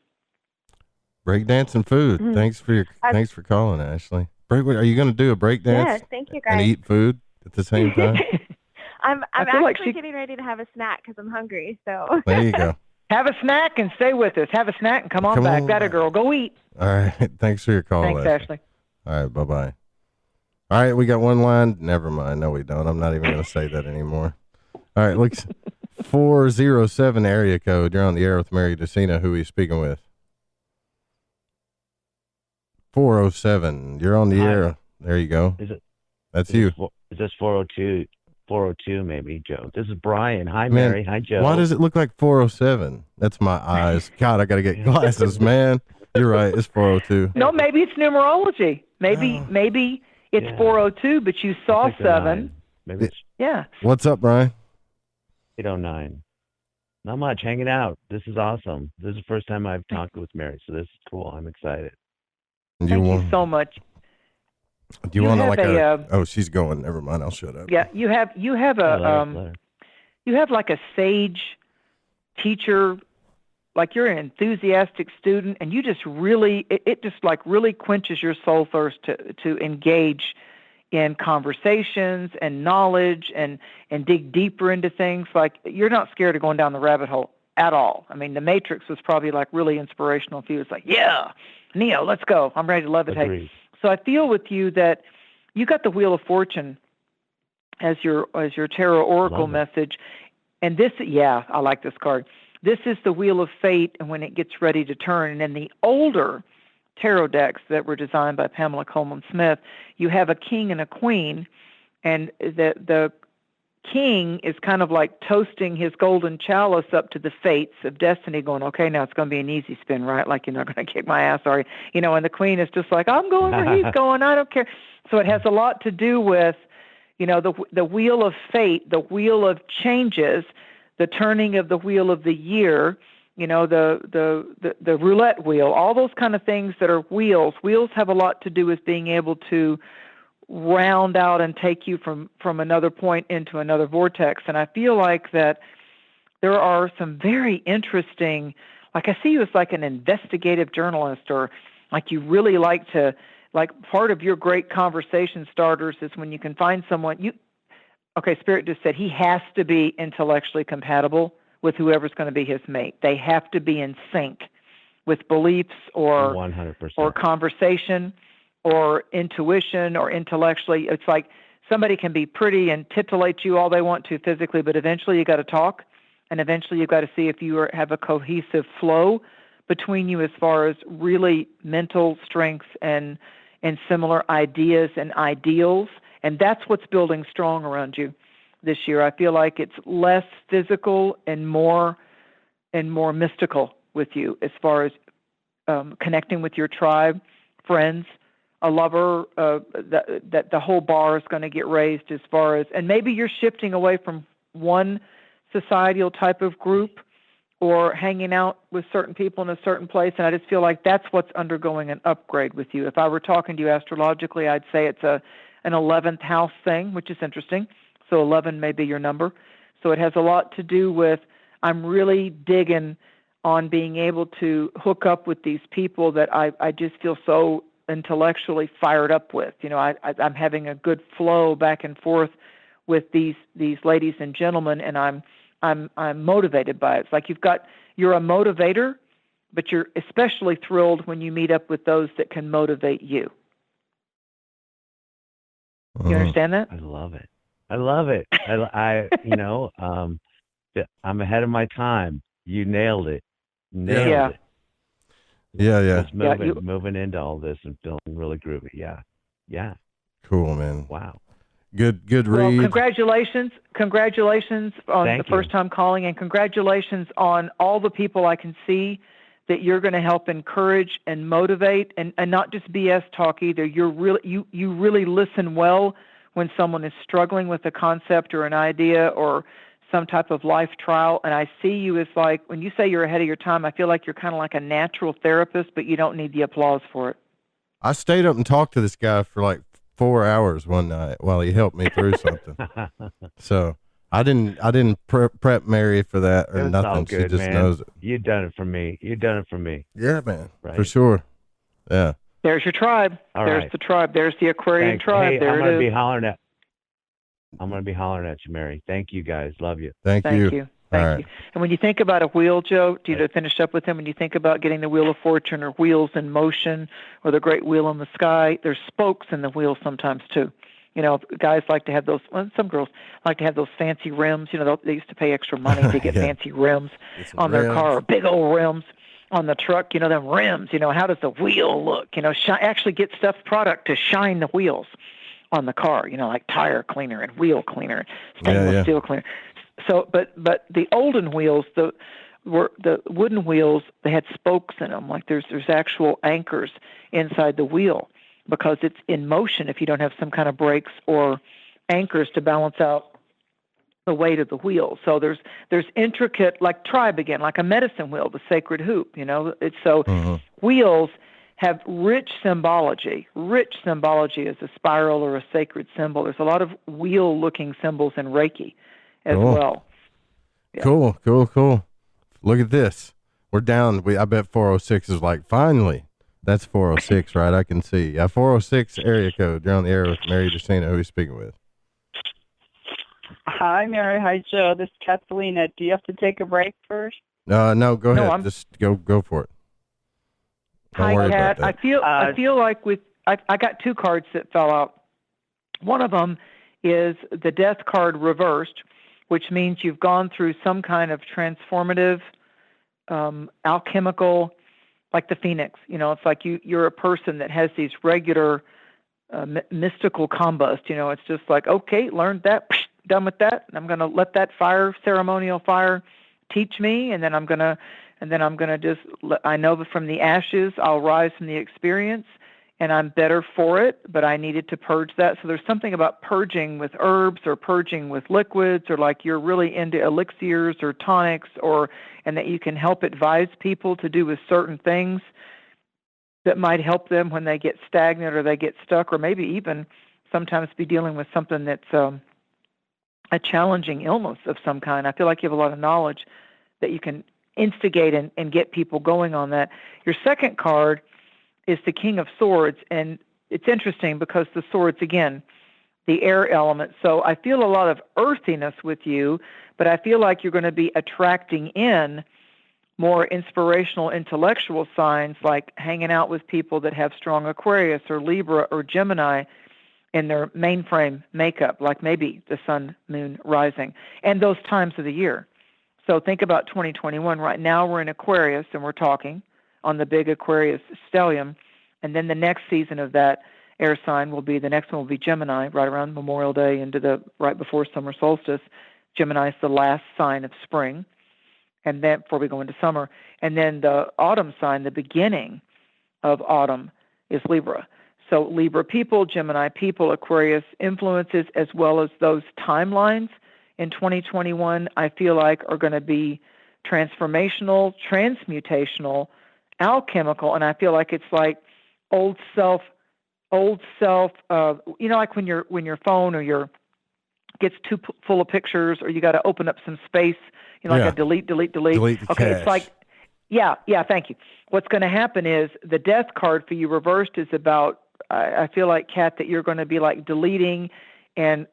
Break dance and food. Thanks for calling, Ashley. Are you going to do a break dance? Yes, thank you, guys. And eat food at the same time? I'm actually getting ready to have a snack because I'm hungry. So there you go. Have a snack and stay with us. Have a snack and come on back. That a girl. Go eat. All right. Thanks for your call. Thanks, Ashley. All right. Bye-bye. All right. We got one line. Never mind. No, we don't. I'm not even going to say that anymore. All right. Look, 407 area code. You're on the air with Mary Dusina. Who are you speaking with? 407. You're on the air. There you go. That's you. Is this 402? 402 maybe, Joe. This is Brian. Hi, Mary. Hi, Joe. Why does it look like 407? That's my eyes. God, I got to get glasses, man. You're right. It's 402. No, maybe it's numerology. Maybe it's 402, but you saw 7. Maybe yeah. What's up, Brian? 809. Not much. Hanging out. This is awesome. This is the first time I've talked with Mary, so this is cool. I'm excited. Thank you so much. Do you want to like oh, she's going. Never mind. I'll shut up. Yeah, you have like a sage teacher, like you're an enthusiastic student, and you just really, it just like really quenches your soul thirst to engage in conversations and knowledge and dig deeper into things. Like you're not scared of going down the rabbit hole at all. I mean, the Matrix was probably like really inspirational for you. It's like, yeah, Neo, let's go. I'm ready to levitate. Agreed. So I feel with you that you got the Wheel of Fortune as your tarot oracle message. And this, yeah, I like this card. This is the Wheel of Fate, and when it gets ready to turn. And in the older tarot decks that were designed by Pamela Coleman Smith, you have a king and a queen, and the king is kind of like toasting his golden chalice up to the fates of destiny, going, okay, now it's going to be an easy spin, right? Like, you're not going to kick my ass, are you? And the queen is just like, I'm going where he's going. I don't care. So it has a lot to do with, the wheel of fate, the wheel of changes, the turning of the wheel of the year, the roulette wheel, all those kind of things that are wheels. Wheels have a lot to do with being able to round out and take you from another point into another vortex. And I feel like that there are some very interesting, like I see you as like an investigative journalist, or like you really like to like part of your great conversation starters is when you can find someone. Okay, Spirit just said he has to be intellectually compatible with whoever's going to be his mate. They have to be in sync with beliefs or 100%. or conversation or intuition or intellectually. It's like somebody can be pretty and titillate you all they want to physically, but eventually you got to talk, and eventually you've got to see if you have a cohesive flow between you as far as really mental strength and similar ideas and ideals. And that's what's building strong around you this year. I feel like it's less physical and more mystical with you as far as connecting with your tribe, friends, a lover. That the whole bar is going to get raised as far as, and maybe you're shifting away from one societal type of group or hanging out with certain people in a certain place. And I just feel like that's what's undergoing an upgrade with you. If I were talking to you astrologically, I'd say it's an 11th house thing, which is interesting. So 11 may be your number. So it has a lot to do with, I'm really digging on being able to hook up with these people that I just feel so intellectually fired up with. You know, I'm having a good flow back and forth with these ladies and gentlemen, and I'm motivated by it. It's like you're a motivator, but you're especially thrilled when you meet up with those that can motivate you. You understand that? I love it. I I'm ahead of my time. You nailed it. Nailed it. Yeah. Just moving into all this and feeling really groovy. Yeah. Cool, man. Wow. Good read. Well, congratulations on the first time calling, and congratulations on all the people I can see that you're going to help encourage and motivate, and not just BS talk either. You really listen well when someone is struggling with a concept or an idea or some type of life trial. And I see you as like, when you say you're ahead of your time, I feel like you're kind of like a natural therapist, but you don't need the applause for it. I stayed up and talked to this guy for like 4 hours one night while he helped me through something. So I didn't prep Mary for that or nothing. All good, she just man. knows it. You've done it for me. Yeah, man. Right? For sure. Yeah. There's your tribe. There's the tribe. There's the Aquarian tribe. Hey, there I'm gonna it be is. I'm going to be hollering at you, Mary. Thank you, guys. Love you. Thank you. Thank you. And when you think about a wheel, Joe, to finish up with him, when you think about getting the Wheel of Fortune or wheels in motion or the great wheel in the sky, there's spokes in the wheel sometimes too. You know, guys like to have those, some girls like to have those fancy rims. You know, they used to pay extra money to get fancy rims on their car, or big old rims on the truck. You know, them rims, you know, how does the wheel look? You know, actually get stuff product to shine the wheels on the car, you know, like tire cleaner and wheel cleaner, stainless steel cleaner. So, but the olden wheels, the wooden wheels, they had spokes in them. Like there's actual anchors inside the wheel because it's in motion if you don't have some kind of brakes or anchors to balance out the weight of the wheel. So there's intricate, like tribe again, like a medicine wheel, the sacred hoop, you know. It's so wheels have rich symbology as a spiral or a sacred symbol. There's a lot of wheel-looking symbols in Reiki as well. Yeah. Cool. Look at this. We're down. I bet 406 is like, finally. That's 406, right? I can see. 406 area code. You're on the air with Mary Dusina. Who are you speaking with? Hi, Mary. Hi, Joe. This is Catalina. Do you have to take a break first? No, go ahead. Just go for it. Hi, Kat. I feel like I got two cards that fell out. One of them is the Death card reversed, which means you've gone through some kind of transformative, alchemical, like the Phoenix. You know, it's like you're a person that has these regular mystical combust. You know, it's just like, okay, learned that, done with that, and I'm going to let that fire, ceremonial fire, teach me, and then I'm going to just, I know that from the ashes, I'll rise from the experience, and I'm better for it, but I needed to purge that. So there's something about purging with herbs or purging with liquids, or like you're really into elixirs or tonics, and that you can help advise people to do with certain things that might help them when they get stagnant or they get stuck, or maybe even sometimes be dealing with something that's a challenging illness of some kind. I feel like you have a lot of knowledge that you can instigate and get people going on that. Your second card is the King of Swords, and it's interesting because the swords, again, the air element. So I feel a lot of earthiness with you, but I feel like you're going to be attracting in more inspirational, intellectual signs, like hanging out with people that have strong Aquarius or Libra or Gemini in their mainframe makeup, like maybe the sun, moon, rising, and those times of the year. So think about 2021. Right now we're in Aquarius, and we're talking on the big Aquarius stellium, and then the next season of that air sign will be, the next one will be Gemini, right around Memorial Day into the right before summer solstice. Gemini is the last sign of spring, and then before we go into summer. And then the autumn sign, the beginning of autumn, is Libra. So Libra people, Gemini people, Aquarius influences, as well as those timelines in 2021, I feel like are going to be transformational, transmutational, alchemical, and I feel like it's like old self, like when your phone or gets too full of pictures, or you got to open up some space, like a delete. Delete the okay, cache. it's like, yeah, thank you. What's going to happen is the death card for you reversed is about, I feel like, Kat, that you're going to be like deleting and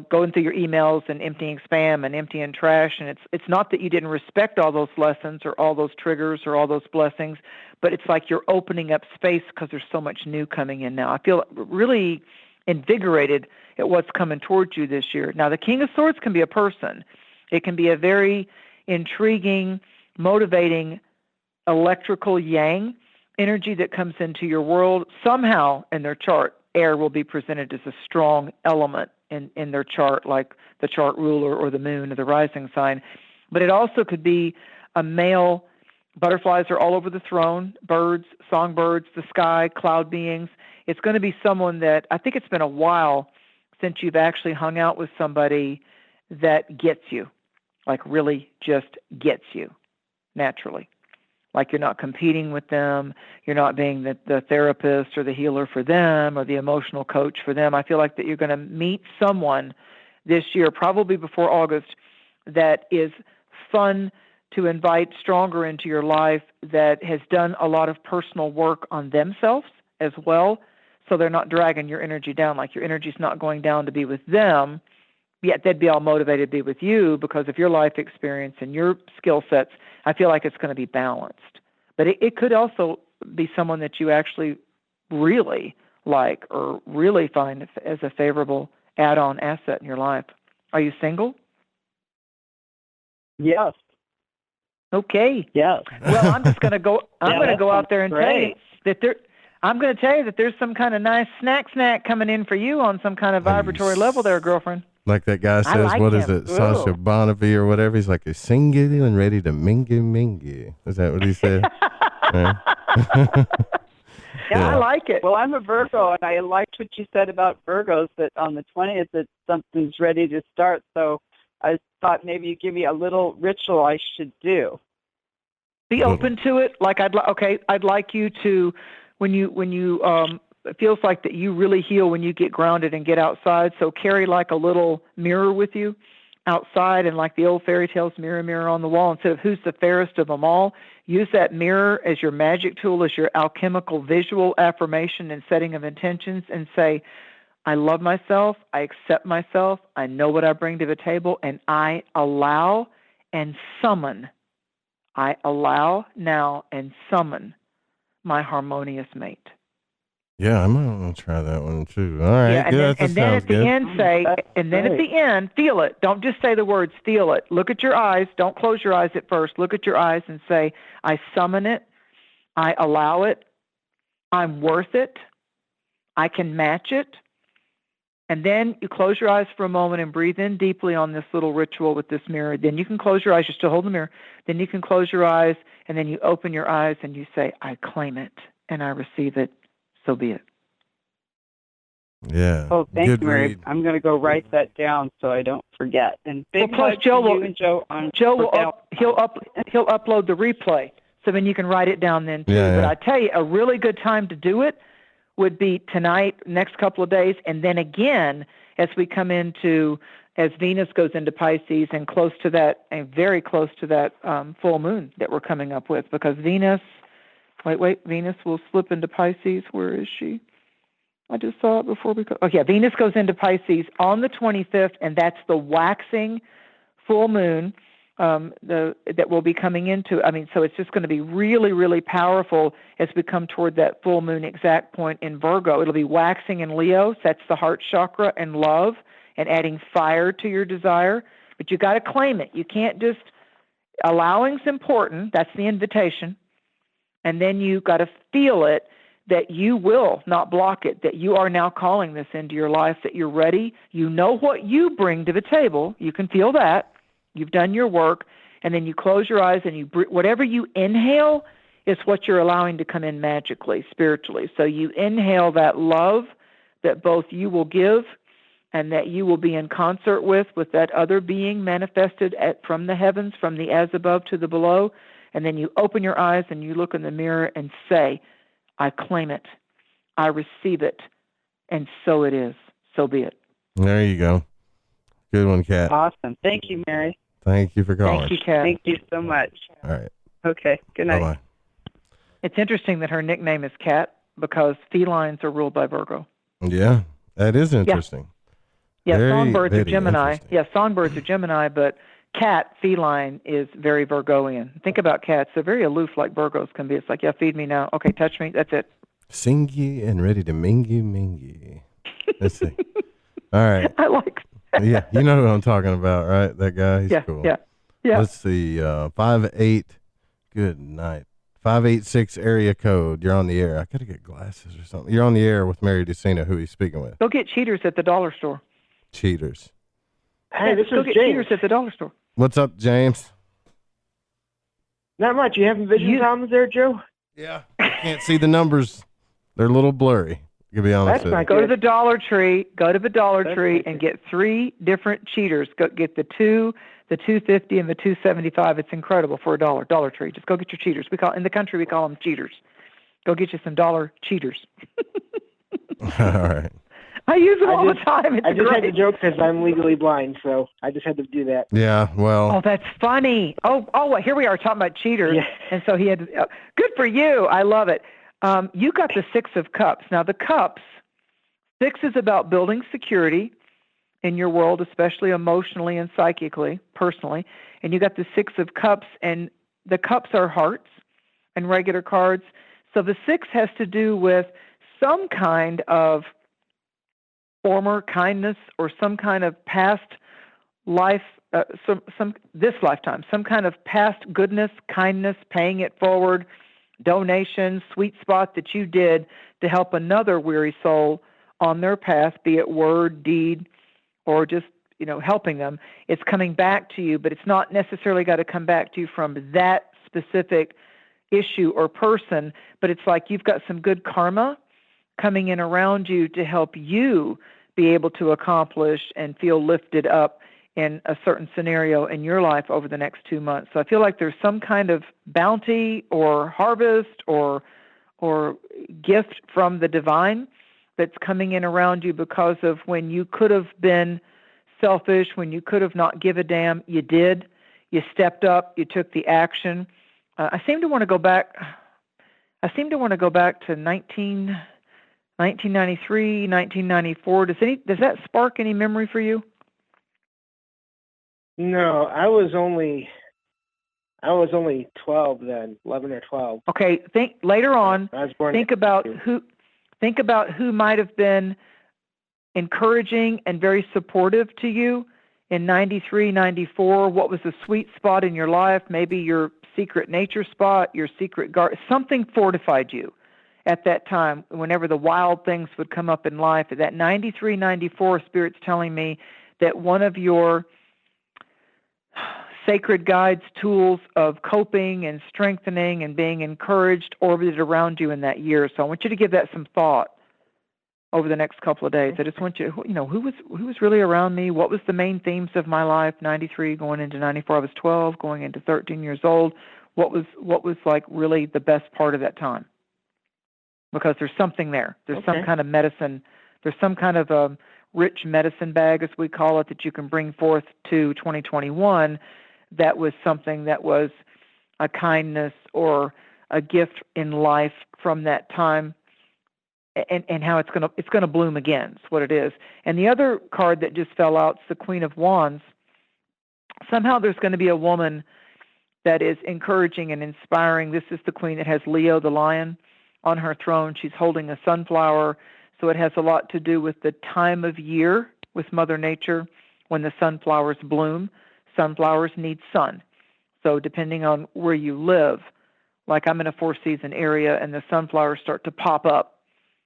going through your emails and emptying spam and emptying trash. And it's not that you didn't respect all those lessons or all those triggers or all those blessings, but it's like you're opening up space because there's so much new coming in now. I feel really invigorated at what's coming towards you this year. Now, the King of Swords can be a person. It can be a very intriguing, motivating, electrical yang energy that comes into your world. Somehow in their chart, air will be presented as a strong element in their chart, like the chart ruler or the moon or the rising sign. But it also could be a male. Butterflies are all over the throne, birds, songbirds, the sky, cloud beings. It's going to be someone that, I think it's been a while since you've actually hung out with somebody that gets you, like really just gets you naturally. Like you're not competing with them, you're not being the therapist or the healer for them or the emotional coach for them. I feel like that you're going to meet someone this year, probably before August, that is fun to invite stronger into your life, that has done a lot of personal work on themselves as well, so they're not dragging your energy down. Like your energy's not going down to be with them, yet they'd be all motivated to be with you because of your life experience and your skill sets. I feel like it's going to be balanced. But it could also be someone that you actually really like or really find as a favorable add-on asset in your life. Are you single? Yes. Okay. Yes. Well, I'm just going to go. I'm going to go out there and great. tell you that there. I'm going to tell you that there's some kind of nice snack coming in for you on some kind of vibratory level there, girlfriend. Like that guy says, like what is him. it, Sasha Bonavie or whatever? He's like a single and ready to mingy. Is that what he said? Yeah, I like it. Well, I'm a Virgo, and I liked what you said about Virgos, that on the 20th that something's ready to start. So I thought maybe you give me a little ritual I should do. Be open to it. Like I'd like you to, when you it feels like that you really heal when you get grounded and get outside. So carry like a little mirror with you outside, and like the old fairy tales, mirror on the wall, instead of who's the fairest of them all, use that mirror as your magic tool, as your alchemical visual affirmation and setting of intentions, and say, I love myself, I accept myself, I know what I bring to the table, and I allow and summon. I allow now and summon my harmonious mate. Yeah, I'm going to try that one too. All right, yeah, and then at the end say, and then at the end, feel it. Don't just say the words, feel it. Look at your eyes. Don't close your eyes at first. Look at your eyes and say, I summon it. I allow it. I'm worth it. I can match it. And then you close your eyes for a moment and breathe in deeply on this little ritual with this mirror. Then you can close your eyes. You're still holding the mirror. Then you can close your eyes, and then you open your eyes and you say, I claim it and I receive it. So be it. Yeah. Oh, thank Good you, Mary. read. I'm going to go write that down so I don't forget. And big plus hugs Joe to you will, and Joe on Joe will he'll upload the replay, so then you can write it down then too. Yeah, But yeah. I tell you, a really good time to do it would be tonight, next couple of days, and then again as we come into, as Venus goes into Pisces and close to that, and very close to that full moon that we're coming up with, because Venus will slip into Pisces. Where is she? I just saw it before we go. Oh, yeah, Venus goes into Pisces on the 25th, and that's the waxing full moon that will be coming into. So it's just going to be really, really powerful as we come toward that full moon exact point in Virgo. It'll be waxing in Leo. So that's the heart chakra and love and adding fire to your desire. But you got to claim it. You can't just, allowing's important. That's the invitation. And then you got to feel it, that you will not block it, that you are now calling this into your life, that you're ready. You know what you bring to the table. You can feel that. You've done your work, and then you close your eyes, and whatever you inhale is what you're allowing to come in magically, spiritually. So you inhale that love that both you will give and that you will be in concert with that other being manifested from the heavens, from the as above to the below, and then you open your eyes and you look in the mirror and say, I claim it, I receive it, and so it is. So be it. There you go. Good one, Kat. Awesome. Thank you, Mary. Thank you for calling. Thank you, Kat. Thank you so much. All right. Okay. Good night. Bye-bye. It's interesting that her nickname is Kat because felines are ruled by Virgo. Yeah, that is interesting. Yeah, very, songbirds are very Gemini. Yeah, songbirds are Gemini, but cat, feline, is very Virgoian. Think about cats. They're very aloof like Virgos can be. It's like, yeah, feed me now. Okay, touch me. That's it. Singy and ready to mingy. Let's see. All right. I like that. Yeah, you know who I'm talking about, right? That guy. He's cool. Yeah. Let's see. 58. Good night. 586 area code. You're on the air. I gotta get glasses or something. You're on the air with Mary Dusina. Who are you speaking with? Go get cheaters at the dollar store. Cheaters. Hey, this go is get James. cheaters at the dollar store. What's up, James? Not much. You having vision problems there, Joe? Yeah. I can't see the numbers. They're a little blurry. To be honest with you. Go to the Dollar Tree. Go to the Dollar Tree and get 3 different cheaters. Go get the 2, the $2.50, and the $2.75. It's incredible for $1. Dollar Tree. Just go get your cheaters. In the country we call them cheaters. Go get you some dollar cheaters. All right. I use them all the time. It's I just great. had to joke because I'm legally blind, so I just had to do that. Yeah, well. Oh, that's funny. Oh, well, here we are talking about cheaters. Yeah. And so he had to, good for you. I love it. You got the 6 of Cups. Now, the Cups, 6 is about building security in your world, especially emotionally and psychically, personally. And you got the 6 of Cups, and the Cups are hearts and regular cards. So the 6 has to do with some kind of former kindness or some kind of past life, this lifetime, some kind of past goodness, kindness, paying it forward, donation, sweet spot that you did to help another weary soul on their path, be it word, deed, or just, helping them. It's coming back to you, but it's not necessarily got to come back to you from that specific issue or person, but it's like you've got some good karma coming in around you to help you be able to accomplish and feel lifted up in a certain scenario in your life over the next 2 months. So I feel like there's some kind of bounty or harvest or gift from the divine that's coming in around you because of when you could have been selfish, when you could have not give a damn, you did. You stepped up, you took the action. I seem to want to go back to 1993, 1994. Does that spark any memory for you? No, I was only 12 then, 11 or 12. Okay, think later on. I was born. Think about who might have been encouraging and very supportive to you in 93, 94. What was the sweet spot in your life? Maybe your secret nature spot, your secret garden. Something fortified you at that time whenever the wild things would come up in life. At that 93, 94, Spirit's telling me that one of your sacred guides, tools of coping and strengthening and being encouraged orbited around you in that year. So I want you to give that some thought over the next couple of days. I just want you to, who was really around me? What was the main themes of my life? 93 going into 94. I was 12 going into 13 years old. What was like really the best part of that time? Because there's something there. There's some kind of medicine. There's some kind of rich medicine bag, as we call it, that you can bring forth to 2021. That was something that was a kindness or a gift in life from that time and how it's gonna bloom again. It's what it is. And the other card that just fell out is the Queen of Wands. Somehow there's going to be a woman that is encouraging and inspiring. This is the queen that has Leo the lion on her throne. She's holding a sunflower, so it has a lot to do with the time of year with Mother Nature when the sunflowers bloom. Sunflowers need sun. So depending on where you live, like I'm in a four-season area and the sunflowers start to pop up.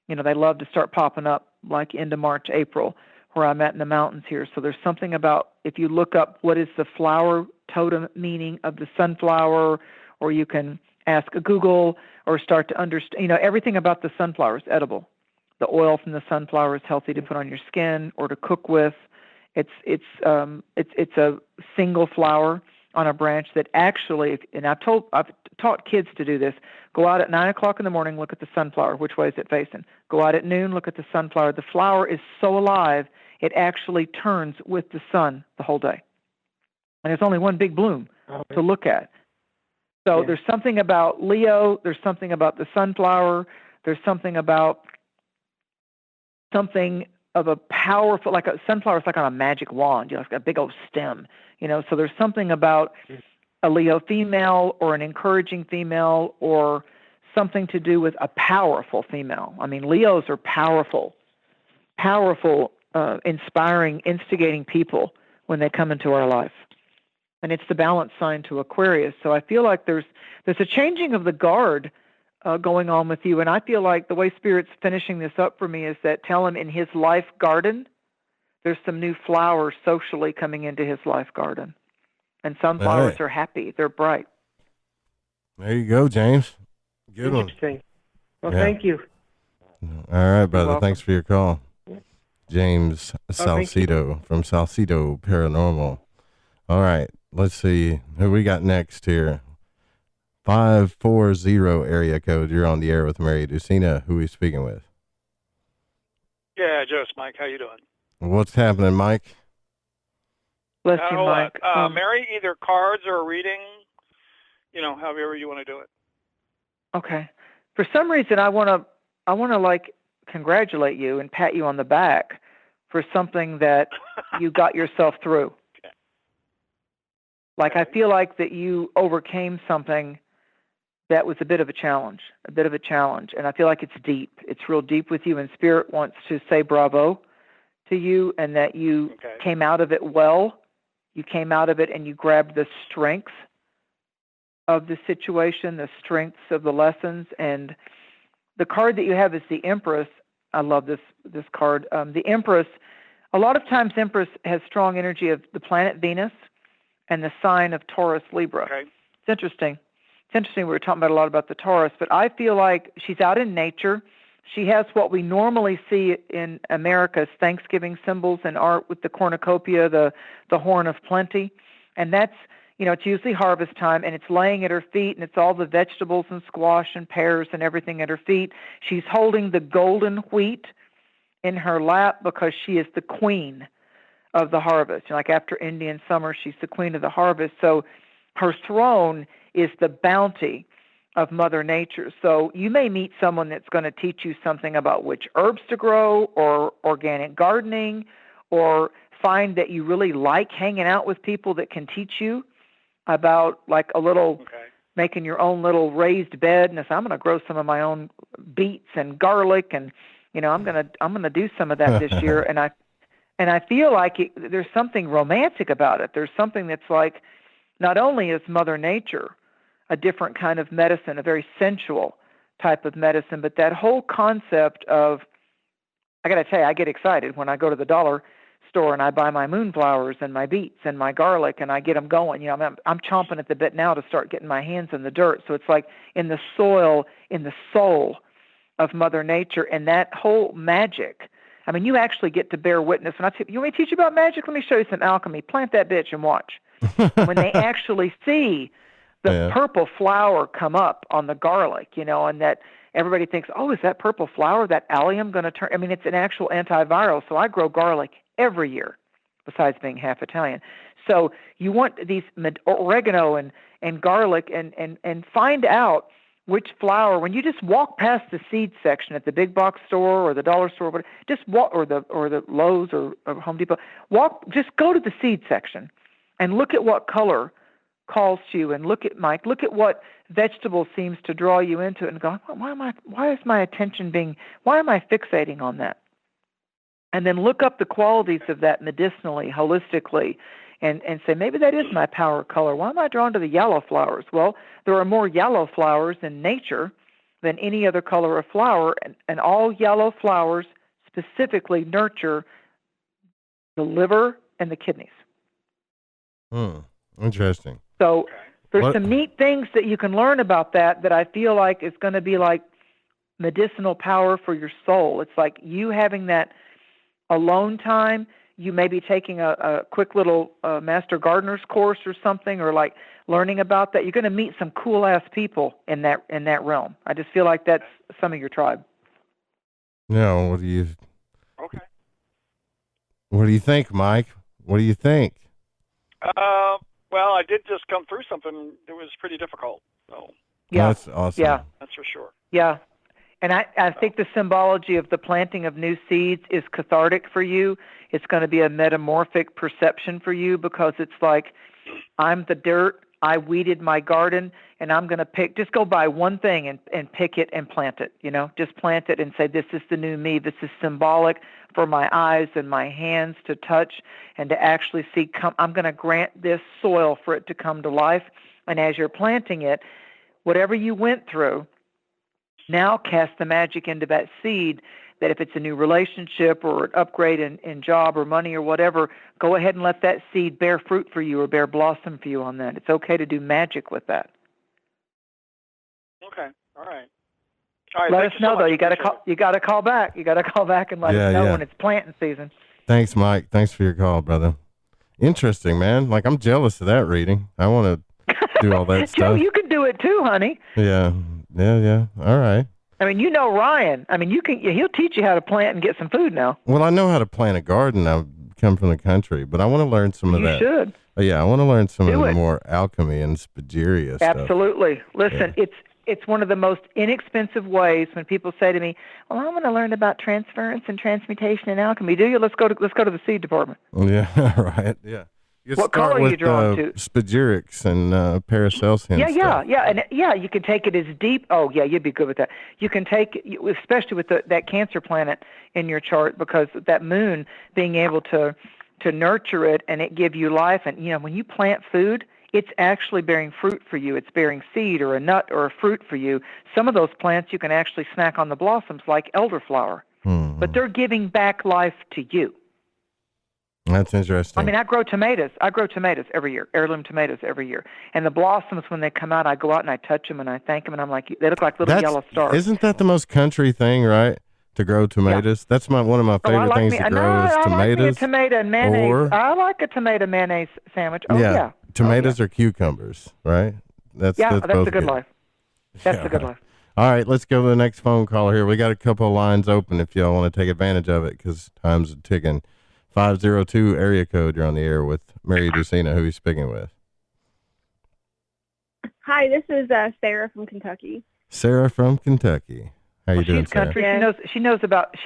You know, they love to start popping up like into March, April, where I'm at in the mountains here. So there's something about, if you look up what is the flower totem meaning of the sunflower, or you can ask Google or start to understand, you know, everything about the sunflower is edible. The oil from the sunflower is healthy to put on your skin or to cook with. It's a single flower on a branch that actually, and I've taught kids to do this. Go out at 9 o'clock in the morning, look at the sunflower. Which way is it facing? Go out at noon, look at the sunflower. The flower is so alive, it actually turns with the sun the whole day. And there's only one big bloom to look at. So there's something about Leo, there's something about the sunflower, there's something about something of a powerful, like a sunflower is like on a magic wand, you know, it's got a big old stem, you know, so there's something about a Leo female or an encouraging female or something to do with a powerful female. I mean, Leos are powerful, inspiring, instigating people when they come into our life. And it's the balance sign to Aquarius. So I feel like there's a changing of the guard going on with you. And I feel like the way Spirit's finishing this up for me is that tell him in his life garden, there's some new flowers socially coming into his life garden. And sunflowers are happy. They're bright. There you go, James. Good one. Interesting. Well, thank you. All right, brother. Thanks for your call. James Salcedo from Salcedo Paranormal. All right. Let's see who we got next here. 540 area code. You're on the air with Mary Dusina. Who are we speaking with? Yeah, Joe's Mike. How you doing? What's happening, Mike? Bless you, Mike. Mary, either cards or a reading, you know, however you want to do it. Okay. For some reason, I want to like congratulate you and pat you on the back for something that you got yourself through. Okay. Like I feel like that you overcame something that was a bit of a challenge, and I feel like it's deep. It's real deep with you, and Spirit wants to say bravo to you, and that you came out of it well. You came out of it, and you grabbed the strength of the situation, the strengths of the lessons, and the card that you have is the Empress. I love this card. The Empress, a lot of times Empress has strong energy of the planet Venus and the sign of Taurus Libra. Okay. It's interesting. It's interesting. We were talking about a lot about the Taurus, but I feel like she's out in nature. She has what we normally see in America's Thanksgiving symbols and art with the cornucopia, the horn of plenty. And that's, you know, it's usually harvest time, and it's laying at her feet, and it's all the vegetables and squash and pears and everything at her feet. She's holding the golden wheat in her lap because she is the queen of the harvest. Like after Indian summer, she's the queen of the harvest. So her throne is the bounty of Mother Nature. So you may meet someone that's going to teach you something about which herbs to grow or organic gardening, or find that you really like hanging out with people that can teach you about like a little making your own little raised bed. And I'm going to grow some of my own beets and garlic, and you know, I'm going to do some of that this year. And I feel like there's something romantic about it. There's something that's like, not only is Mother Nature a different kind of medicine, a very sensual type of medicine, but that whole concept of, I got to tell you, I get excited when I go to the dollar store and I buy my moonflowers and my beets and my garlic, and I get them going. You know, I'm chomping at the bit now to start getting my hands in the dirt. So it's like in the soil, in the soul of Mother Nature, and that whole magic. I mean, you actually get to bear witness. And you want me to teach you about magic? Let me show you some alchemy. Plant that bitch and watch. When they actually see the purple flower come up on the garlic, you know, and that everybody thinks, oh, is that purple flower, that allium going to turn? I mean, it's an actual antiviral. So I grow garlic every year, besides being half Italian. So you want these oregano and garlic and find out which flower, when you just walk past the seed section at the big box store or the dollar store, whatever, just walk, or the Lowe's or Home Depot, just go to the seed section and look at what color calls to you, and look at what vegetable seems to draw you into it, and go, why am I fixating on that? And then look up the qualities of that medicinally, holistically, and say, maybe that is my power color. Why am I drawn to the yellow flowers? Well, there are more yellow flowers in nature than any other color of flower, and all yellow flowers specifically nurture the liver and the kidneys. Interesting. So there's some neat things that you can learn about that I feel like is going to be like medicinal power for your soul. It's like you having that alone time. You may be taking a quick little Master Gardener's course or something, or like learning about that. You're going to meet some cool-ass people in that realm. I just feel like that's some of your tribe. No, what do you think, Mike? What do you think? Well, I did just come through something that was pretty difficult. So yeah, that's awesome. Yeah, that's for sure. Yeah, and I think the symbology of the planting of new seeds is cathartic for you. It's going to be a metamorphic perception for you, because it's like, I'm the dirt. I weeded my garden, and I'm going to just go buy one thing and pick it and plant it. Just plant it and say, this is the new me. This is symbolic for my eyes and my hands to touch and to actually see. I'm going to grant this soil for it to come to life. And as you're planting it, whatever you went through, now cast the magic into that seed, that if it's a new relationship or an upgrade in job or money or whatever, go ahead and let that seed bear fruit for you or bear blossom for you on that. It's okay to do magic with that. Okay. All right. Let us know, though. You got to call. You got to call back. You got to call back and let us know when it's planting season. Thanks, Mike. Thanks for your call, brother. Interesting, man. Like, I'm jealous of that reading. I want to do all that stuff. Joe, you can do it too, honey. Yeah. All right. I mean, Ryan. I mean, he'll teach you how to plant and get some food now. Well, I know how to plant a garden. I come from the country, but I want to learn some of that. You should. Yeah, I want to learn some of the more alchemy and spagyria stuff. Absolutely. Listen, it's one of the most inexpensive ways when people say to me, "Well, I want to learn about transference and transmutation and alchemy." Do you? Let's go to the seed department. Yeah, right. Yeah. What color are you drawn to? Spagyrics and Paracelsian stuff. Yeah. You can take it as deep. Oh, yeah, you'd be good with that. You can take, especially with that Cancer planet in your chart, because that moon being able to nurture it and it give you life. And when you plant food, it's actually bearing fruit for you. It's bearing seed or a nut or a fruit for you. Some of those plants you can actually snack on the blossoms, like elderflower, but they're giving back life to you. That's interesting. I mean, I grow tomatoes every year, heirloom tomatoes every year. And the blossoms, when they come out, I go out and I touch them and I thank them, and I'm like, they look like little yellow stars. Isn't that the most country thing, right? To grow tomatoes? Yeah. That's one of my favorite things to grow is tomatoes. I like a tomato and mayonnaise. I like a tomato mayonnaise sandwich. Oh, yeah. Tomatoes or cucumbers, right? That's a good life. That's a good life. All right, let's go to the next phone caller here. We got a couple of lines open if y'all want to take advantage of it, because time's ticking. 502 area code. You're on the air with Mary Dusina. Who are you speaking with? Hi, this is Sarah from Kentucky. Sarah from Kentucky. How you doing, she's country. Sarah? Yeah. She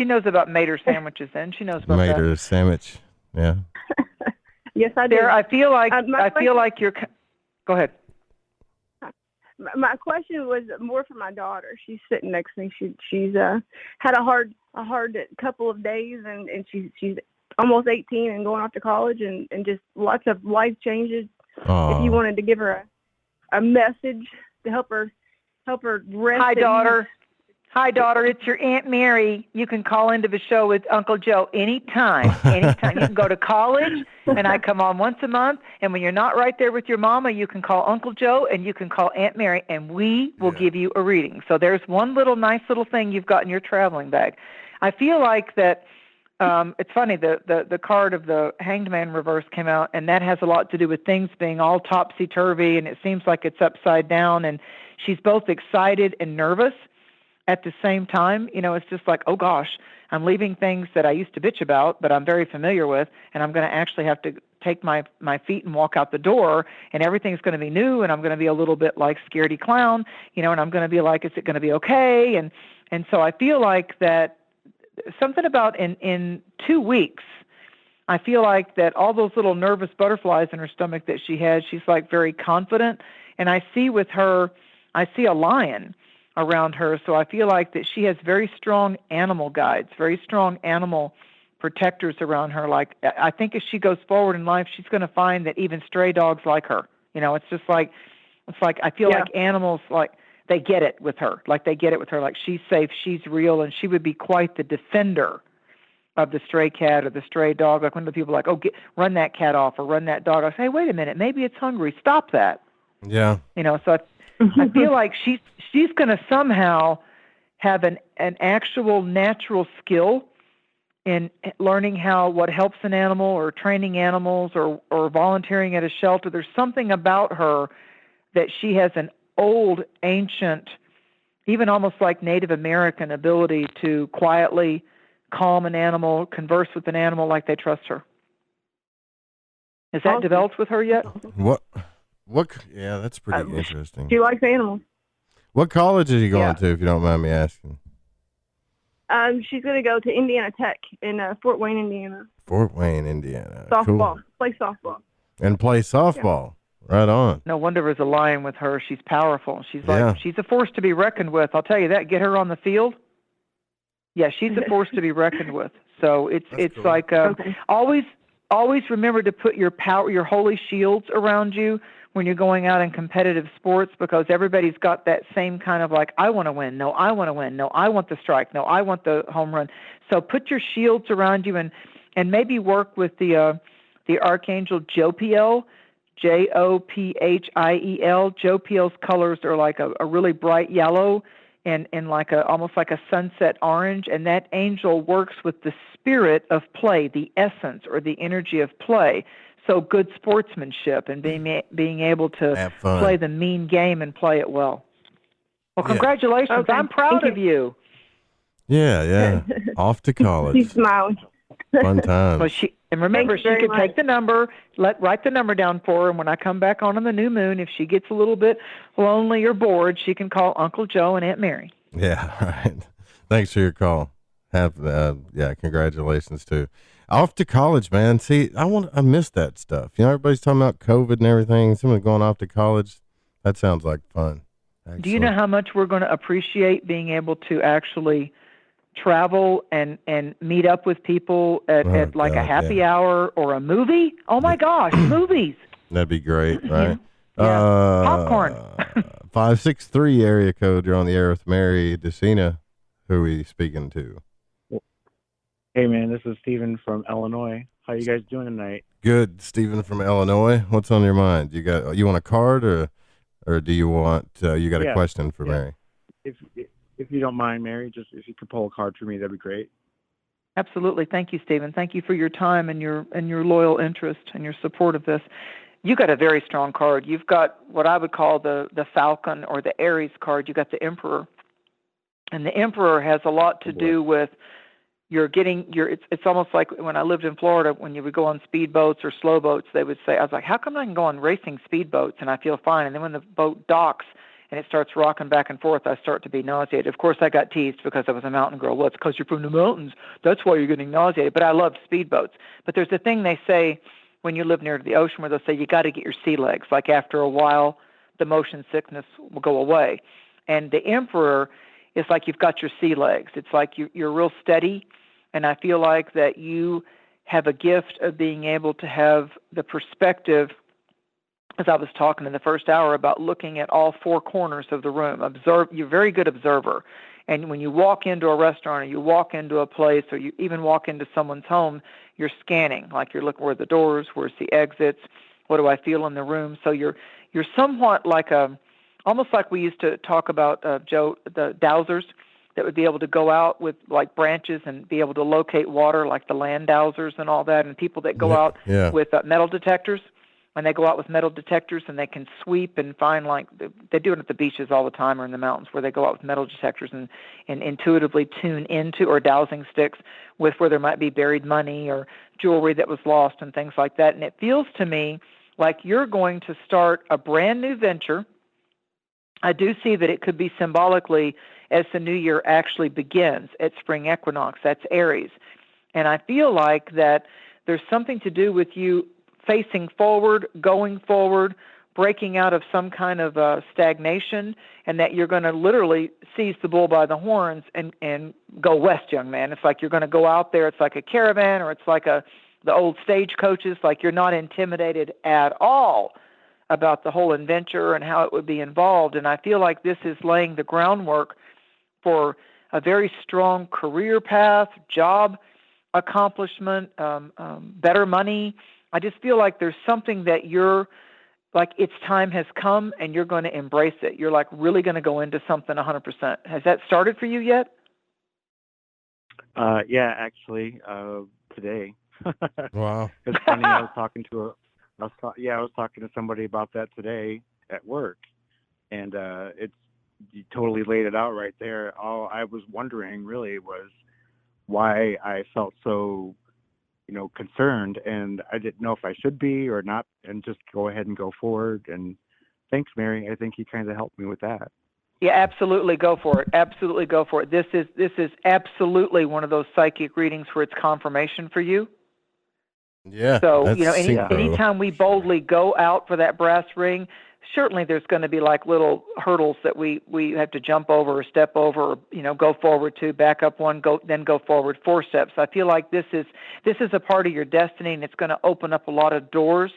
knows about Mater sandwiches. Then she knows about Mater sandwich. Yeah. Yes, I do. Sarah, I feel like you're. Go ahead. My question was more for my daughter. She's sitting next to me. She's had a hard couple of days, and she's almost 18 and going off to college, and just lots of life changes. If you wanted to give her a message to help her rest. Hi, daughter. It's your Aunt Mary. You can call into the show with Uncle Joe anytime. You can go to college, and I come on once a month. And when you're not right there with your mama, you can call Uncle Joe and you can call Aunt Mary, and we will give you a reading. So there's one nice little thing you've got in your traveling bag. I feel like that. It's funny, the card of the Hanged Man reverse came out, and that has a lot to do with things being all topsy-turvy, and it seems like it's upside down, and she's both excited and nervous, at the same time, it's just like, oh gosh, I'm leaving things that I used to bitch about, but I'm very familiar with, and I'm going to actually have to take my feet and walk out the door, and everything's going to be new, and I'm going to be a little bit like scaredy clown, and I'm going to be like, is it going to be okay? And so I feel like that something about in 2 weeks, I feel like that all those little nervous butterflies in her stomach that she has, she's like very confident. And I see with her, I see a lion around her. So I feel like that she has very strong animal guides, very strong animal protectors around her. Like, I think as she goes forward in life, she's going to find that even stray dogs like her. It's just like, I feel like animals, like, they get it with her. Like, like she's safe, she's real, and she would be quite the defender of the stray cat or the stray dog. Like when the people are like, oh, run that cat off or run that dog. I say, hey, wait a minute, maybe it's hungry. Stop that. Yeah. So I feel like she's going to somehow have an actual natural skill in learning what helps an animal or training animals or volunteering at a shelter. There's something about her that she has an old, ancient, even almost like Native American ability to quietly calm an animal, converse with an animal like they trust her. Has that developed with her yet? What? Yeah, that's pretty interesting. She likes animals. What college is she going to, if you don't mind me asking? She's going to go to Indiana Tech in Fort Wayne, Indiana. Fort Wayne, Indiana. Softball. Cool. Play softball. And play softball. Yeah. Right on. No wonder there's a lion with her. She's powerful. She's she's a force to be reckoned with. I'll tell you that. Get her on the field. Yeah, she's a force to be reckoned with. So it's cool. Like always remember to put your holy shields around you when you're going out in competitive sports, because everybody's got that same kind of like, I want to win. No, I want to win. No, I want the strike. No, I want the home run. So put your shields around you and maybe work with the Archangel Jophiel, Jophiel. Jophiel's colors are like a really bright yellow and like almost like a sunset orange, and that angel works with the spirit of play, the essence or the energy of play. So good sportsmanship and being able to play the mean game and play it well. Well, congratulations. Okay. I'm proud of you. Yeah. Off to college. She's smiling. Fun times. Well, and remember, she can take the number, write the number down for her, and when I come back on the new moon, if she gets a little bit lonely or bored, she can call Uncle Joe and Aunt Mary. Yeah, right. Thanks for your call. Congratulations too. Off to college, man. See, I miss that stuff. Everybody's talking about COVID and everything. Someone going off to college. That sounds like fun. Excellent. Do you know how much we're going to appreciate being able to actually travel and meet up with people at a happy hour or a movie? Oh my gosh, movies. That'd be great, right? Yeah. Popcorn. 563 area code. You're on the air with Mary Dusina. Who are we speaking to? Hey man, this is Steven from Illinois. How you guys doing tonight? Good, Steven from Illinois. What's on your mind? You want a card or do you want you got a question for Mary? If you don't mind, Mary, just if you could pull a card for me, that'd be great. Absolutely. Thank you, Stephen. Thank you for your time and your loyal interest and your support of this. You got a very strong card. You've got what I would call the Falcon or the Aries card. You got the Emperor. And the Emperor has a lot to do with it's almost like when I lived in Florida, when you would go on speedboats or slow boats, they would say, I was like, how come I can go on racing speedboats and I feel fine? And then when the boat docks and it starts rocking back and forth, I start to be nauseated. Of course, I got teased because I was a mountain girl. Well, it's because you're from the mountains. That's why you're getting nauseated. But I love speedboats. But there's a thing they say when you live near the ocean where they'll say you got to get your sea legs. Like after a while, the motion sickness will go away. And the Emperor is like you've got your sea legs. It's like you're real steady. And I feel like that you have a gift of being able to have the perspective, as I was talking in the first hour, about looking at all four corners of the room. You're a very good observer. And when you walk into a restaurant or you walk into a place or you even walk into someone's home, you're scanning, like you're looking where the doors, where's the exits, what do I feel in the room? So you're somewhat like almost like we used to talk about, Joe, the dowsers that would be able to go out with like branches and be able to locate water, like the land dowsers and all that, and people that go out with metal detectors. when they go out with metal detectors and they can sweep and find, like, they do it at the beaches all the time or in the mountains where they go out with metal detectors and intuitively tune into, or dowsing sticks with where there might be buried money or jewelry that was lost and things like that. And it feels to me like you're going to start a brand new venture. I do see that it could be symbolically as the new year actually begins at spring equinox. That's Aries. And I feel like that there's something to do with you facing forward, going forward, breaking out of some kind of stagnation, and that you're going to literally seize the bull by the horns and go west, young man. It's like you're going to go out there. It's like a caravan, or it's like the old stagecoaches. Like you're not intimidated at all about the whole adventure and how it would be involved. And I feel like this is laying the groundwork for a very strong career path, job accomplishment, better money. I just feel like there's something that you're like, its time has come and you're going to embrace it. You're like really going to go into something 100%. Has that started for you yet? Yeah, actually, today. Wow. It's funny. I was talking to somebody about that today at work, and you totally laid it out right there. All I was wondering really was why I felt so, concerned, and I didn't know if I should be or not, and just go ahead and go forward. And thanks, Mary. I think you kind of helped me with that. Yeah, absolutely. Go for it. Absolutely go for it. This is absolutely one of those psychic readings where it's confirmation for you. Yeah. So, anytime we boldly go out for that brass ring, certainly there's going to be like little hurdles that we have to jump over or step over, or, go forward to, back up one, then go forward 4 steps. I feel like this is a part of your destiny, and it's going to open up a lot of doors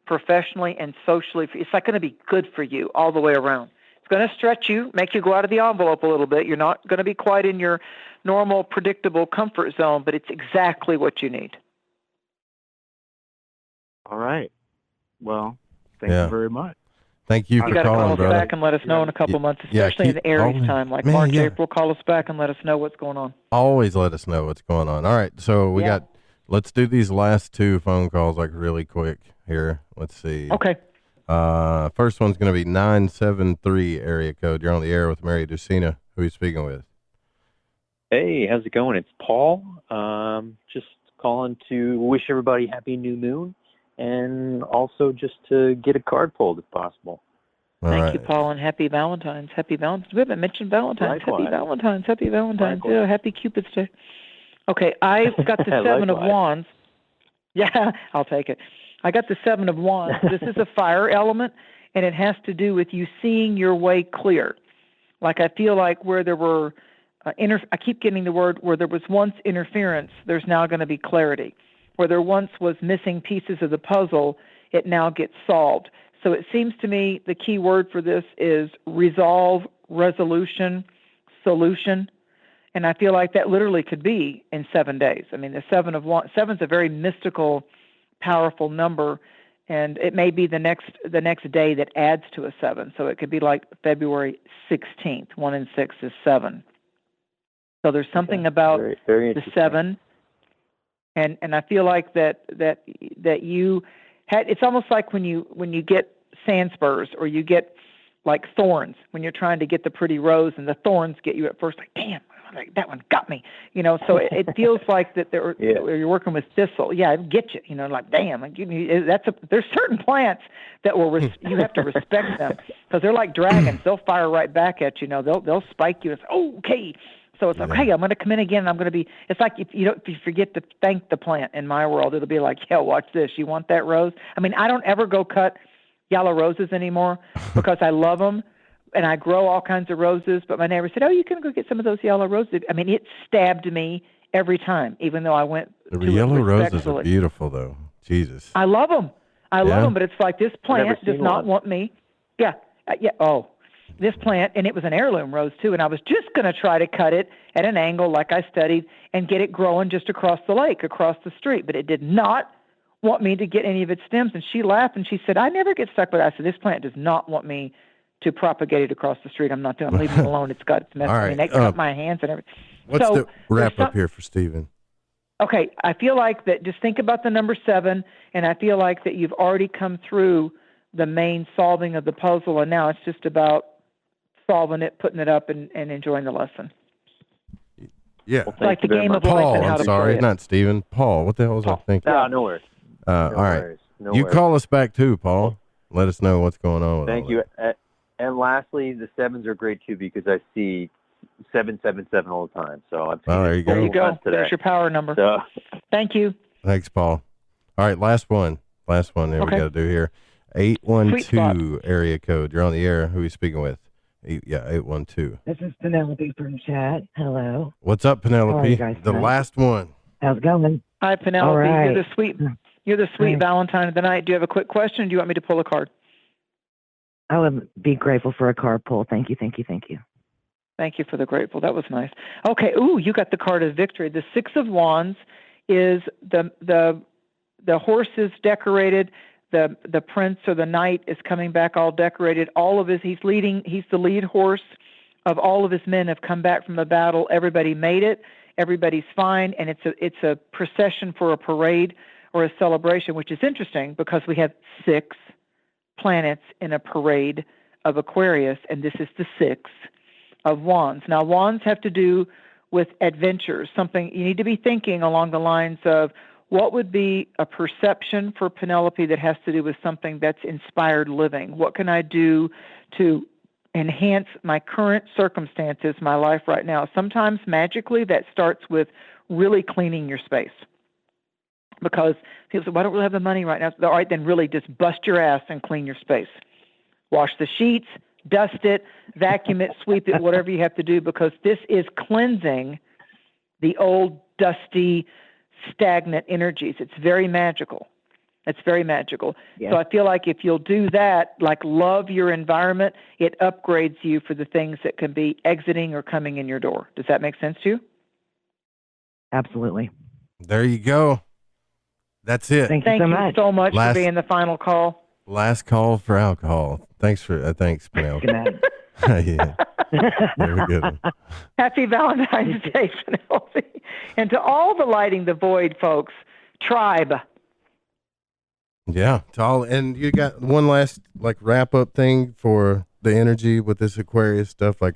professionally and socially. It's like going to be good for you all the way around. It's going to stretch you, make you go out of the envelope a little bit. You're not going to be quite in your normal, predictable comfort zone, but it's exactly what you need. All right. Well, thank you very much. Thank you for calling, brother. You got to call us back and let us know in a couple months, especially in the Aries time, like March, April. Call us back and let us know what's going on. Always let us know what's going on. All right, so let's do these last 2 phone calls like really quick here. Let's see. Okay. First one's going to be 973 area code. You're on the air with Mary Dusina. Who are you speaking with? Hey, how's it going? It's Paul. Just calling to wish everybody happy new moon, and also just to get a card pulled if possible. Thank you, Paul, and happy Valentine's. Happy Valentine's. We haven't mentioned Valentine's. Likewise. Happy Valentine's. Happy Valentine's. Yeah, happy Cupid's Day. Okay, I got the 7 of Wands. Yeah, I'll take it. I got the 7 of Wands. This is a fire element, and it has to do with you seeing your way clear. Like I feel like where there were, I keep getting the word, where there was once interference, there's now going to be clarity. Where there once was missing pieces of the puzzle, it now gets solved. So it seems to me the key word for this is resolve, resolution, solution. And I feel like that literally could be in 7 days. I mean, the 7 of Wands, 7's a very mystical, powerful number, and it may be the next day that adds to a 7. So it could be like February 16th. 1 and 6 is 7. So there's something about very the 7. And I feel like that you had, it's almost like when you get sand spurs or you get like thorns when you're trying to get the pretty rose, and the thorns get you at first, like, damn, like, that one got me, so it feels like that you're working with thistle. Yeah, it gets you, like, damn, there's certain plants that you have to respect them because they're like dragons. They'll fire right back at you. They'll spike you. It's okay. So it's like, hey, I'm going to come in again, and I'm going to be. It's like if you forget to thank the plant in my world, it'll be like, yeah, watch this. You want that rose? I mean, I don't ever go cut yellow roses anymore because I love them, and I grow all kinds of roses. But my neighbor said, "Oh, you can go get some of those yellow roses." I mean, it stabbed me every time, even though I went. The yellow roses are beautiful, though. Jesus. I love them. I love them, but it's like this plant does not want me. Yeah. Oh. This plant, and it was an heirloom rose too, and I was just going to try to cut it at an angle like I studied and get it growing just across the lake, across the street, but it did not want me to get any of its stems. And she laughed and she said, I never get stuck with it. I said, this plant does not want me to propagate it across the street. I'm not doing it. I'm leaving it alone. It's got its mess. All right. I mean, they cut my hands and everything. What's the wrap up here for Stephen? Okay, I feel like that. Just think about the number 7, and I feel like that you've already come through the main solving of the puzzle, and now it's just about solving it, putting it up, and enjoying the lesson. Yeah, It's like the game of life Paul, and how I'm to sorry, play it. not Steven. Paul, what the hell was I thinking? No, no worries. All right, worries. No you worries. call us back too, Paul. Let us know what's going on with Thank all you. And lastly, the 7s are great too because I see 777 all the time. So I've seen there you go. There you go. Today. There's your power number. So, Thank you. Thanks, Paul. All right, last one that we got to do here. 812 area code. You're on the air. Who are you speaking with? 812. This is Penelope from chat. Hello. What's up, Penelope? How are you guys The tonight? last one. How's it going? Hi, Penelope. All right. You're the sweet Valentine of the night. Do you have a quick question, or do you want me to pull a card? I would be grateful for a card pull. Thank you, thank you, thank you. Thank you for the grateful. That was nice. Okay. Ooh, you got the card of victory. The 6 of Wands is the horse is decorated. The prince or the knight is coming back all decorated. He's the lead horse of all of his men have come back from the battle. Everybody made it. Everybody's fine. And it's a procession for a parade or a celebration, which is interesting because we have 6 planets in a parade of Aquarius, and this is the 6 of Wands. Now, Wands have to do with adventures, something you need to be thinking along the lines of what would be a perception for Penelope that has to do with something that's inspired living? What can I do to enhance my current circumstances, my life right now? Sometimes magically that starts with really cleaning your space. Because people say, well, I don't really have the money right now. So, all right, then really just bust your ass and clean your space. Wash the sheets, dust it, vacuum it, sweep it, whatever you have to do, because this is cleansing the old, dusty, stagnant energies. It's very magical. It's very magical. Yes. So I feel like if you'll do that, like love your environment, it upgrades you for the things that can be exiting or coming in your door. Does that make sense to you? Absolutely. There you go. That's it. Thank you so much for being the final call. Last call for alcohol. Thanks, Penelope. Good night. Yeah. Very good. Happy Valentine's Day, Penelope. And to all the Lighting the Void folks, tribe. Yeah. And you got one last wrap up thing for the energy with this Aquarius stuff. I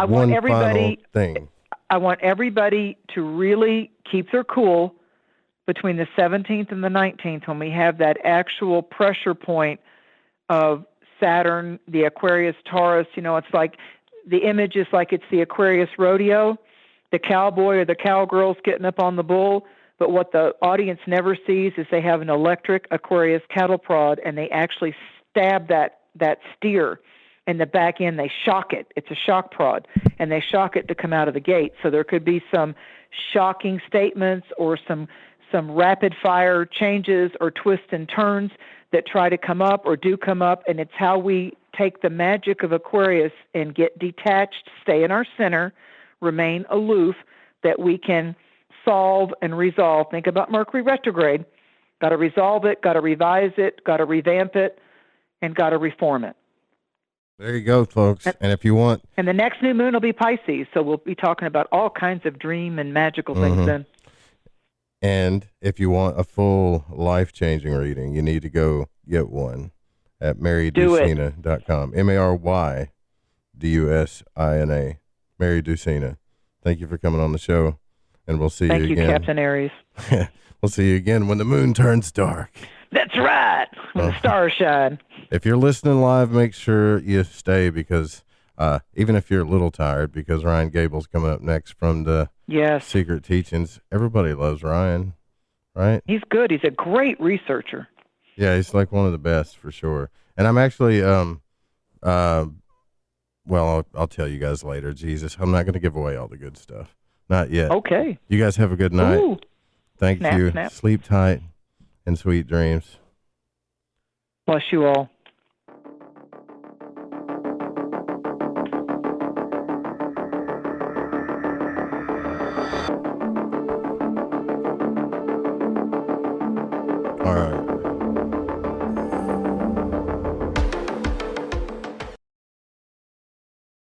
want everybody final thing. I want everybody to really keep their cool between the 17th and the 19th when we have that actual pressure point of Saturn, the Aquarius Taurus. It's like the image is like it's the Aquarius rodeo, the cowboy or the cowgirl's getting up on the bull. But what the audience never sees is they have an electric Aquarius cattle prod, and they actually stab that steer in the back end. They shock it. It's a shock prod, and they shock it to come out of the gate. So there could be some shocking statements or some rapid fire changes or twists and turns that try to come up or do come up, and it's how we take the magic of Aquarius and get detached, stay in our center, remain aloof, that we can solve and resolve. Think about Mercury retrograde. Got to resolve it, got to revise it, got to revamp it, and got to reform it. There you go, folks. And if you want... And the next new moon will be Pisces, so we'll be talking about all kinds of dream and magical things then. And if you want a full life-changing reading, you need to go get one at marydusina.com. MARYDUSINA. Mary Dusina. Thank you for coming on the show, and we'll see you again. Thank you, Captain Aries. We'll see you again when the moon turns dark. That's right, when the stars shine. If you're listening live, make sure you stay, because even if you're a little tired, because Ryan Gable's coming up next from the Secret Teachings. Everybody loves Ryan, right? He's good. He's a great researcher. Yeah, he's like one of the best for sure. And I'm actually, well, I'll tell you guys later. Jesus, I'm not going to give away all the good stuff. Not yet. Okay. You guys have a good night. Ooh. Thank you. Snap. Sleep tight and sweet dreams. Bless you all. All right.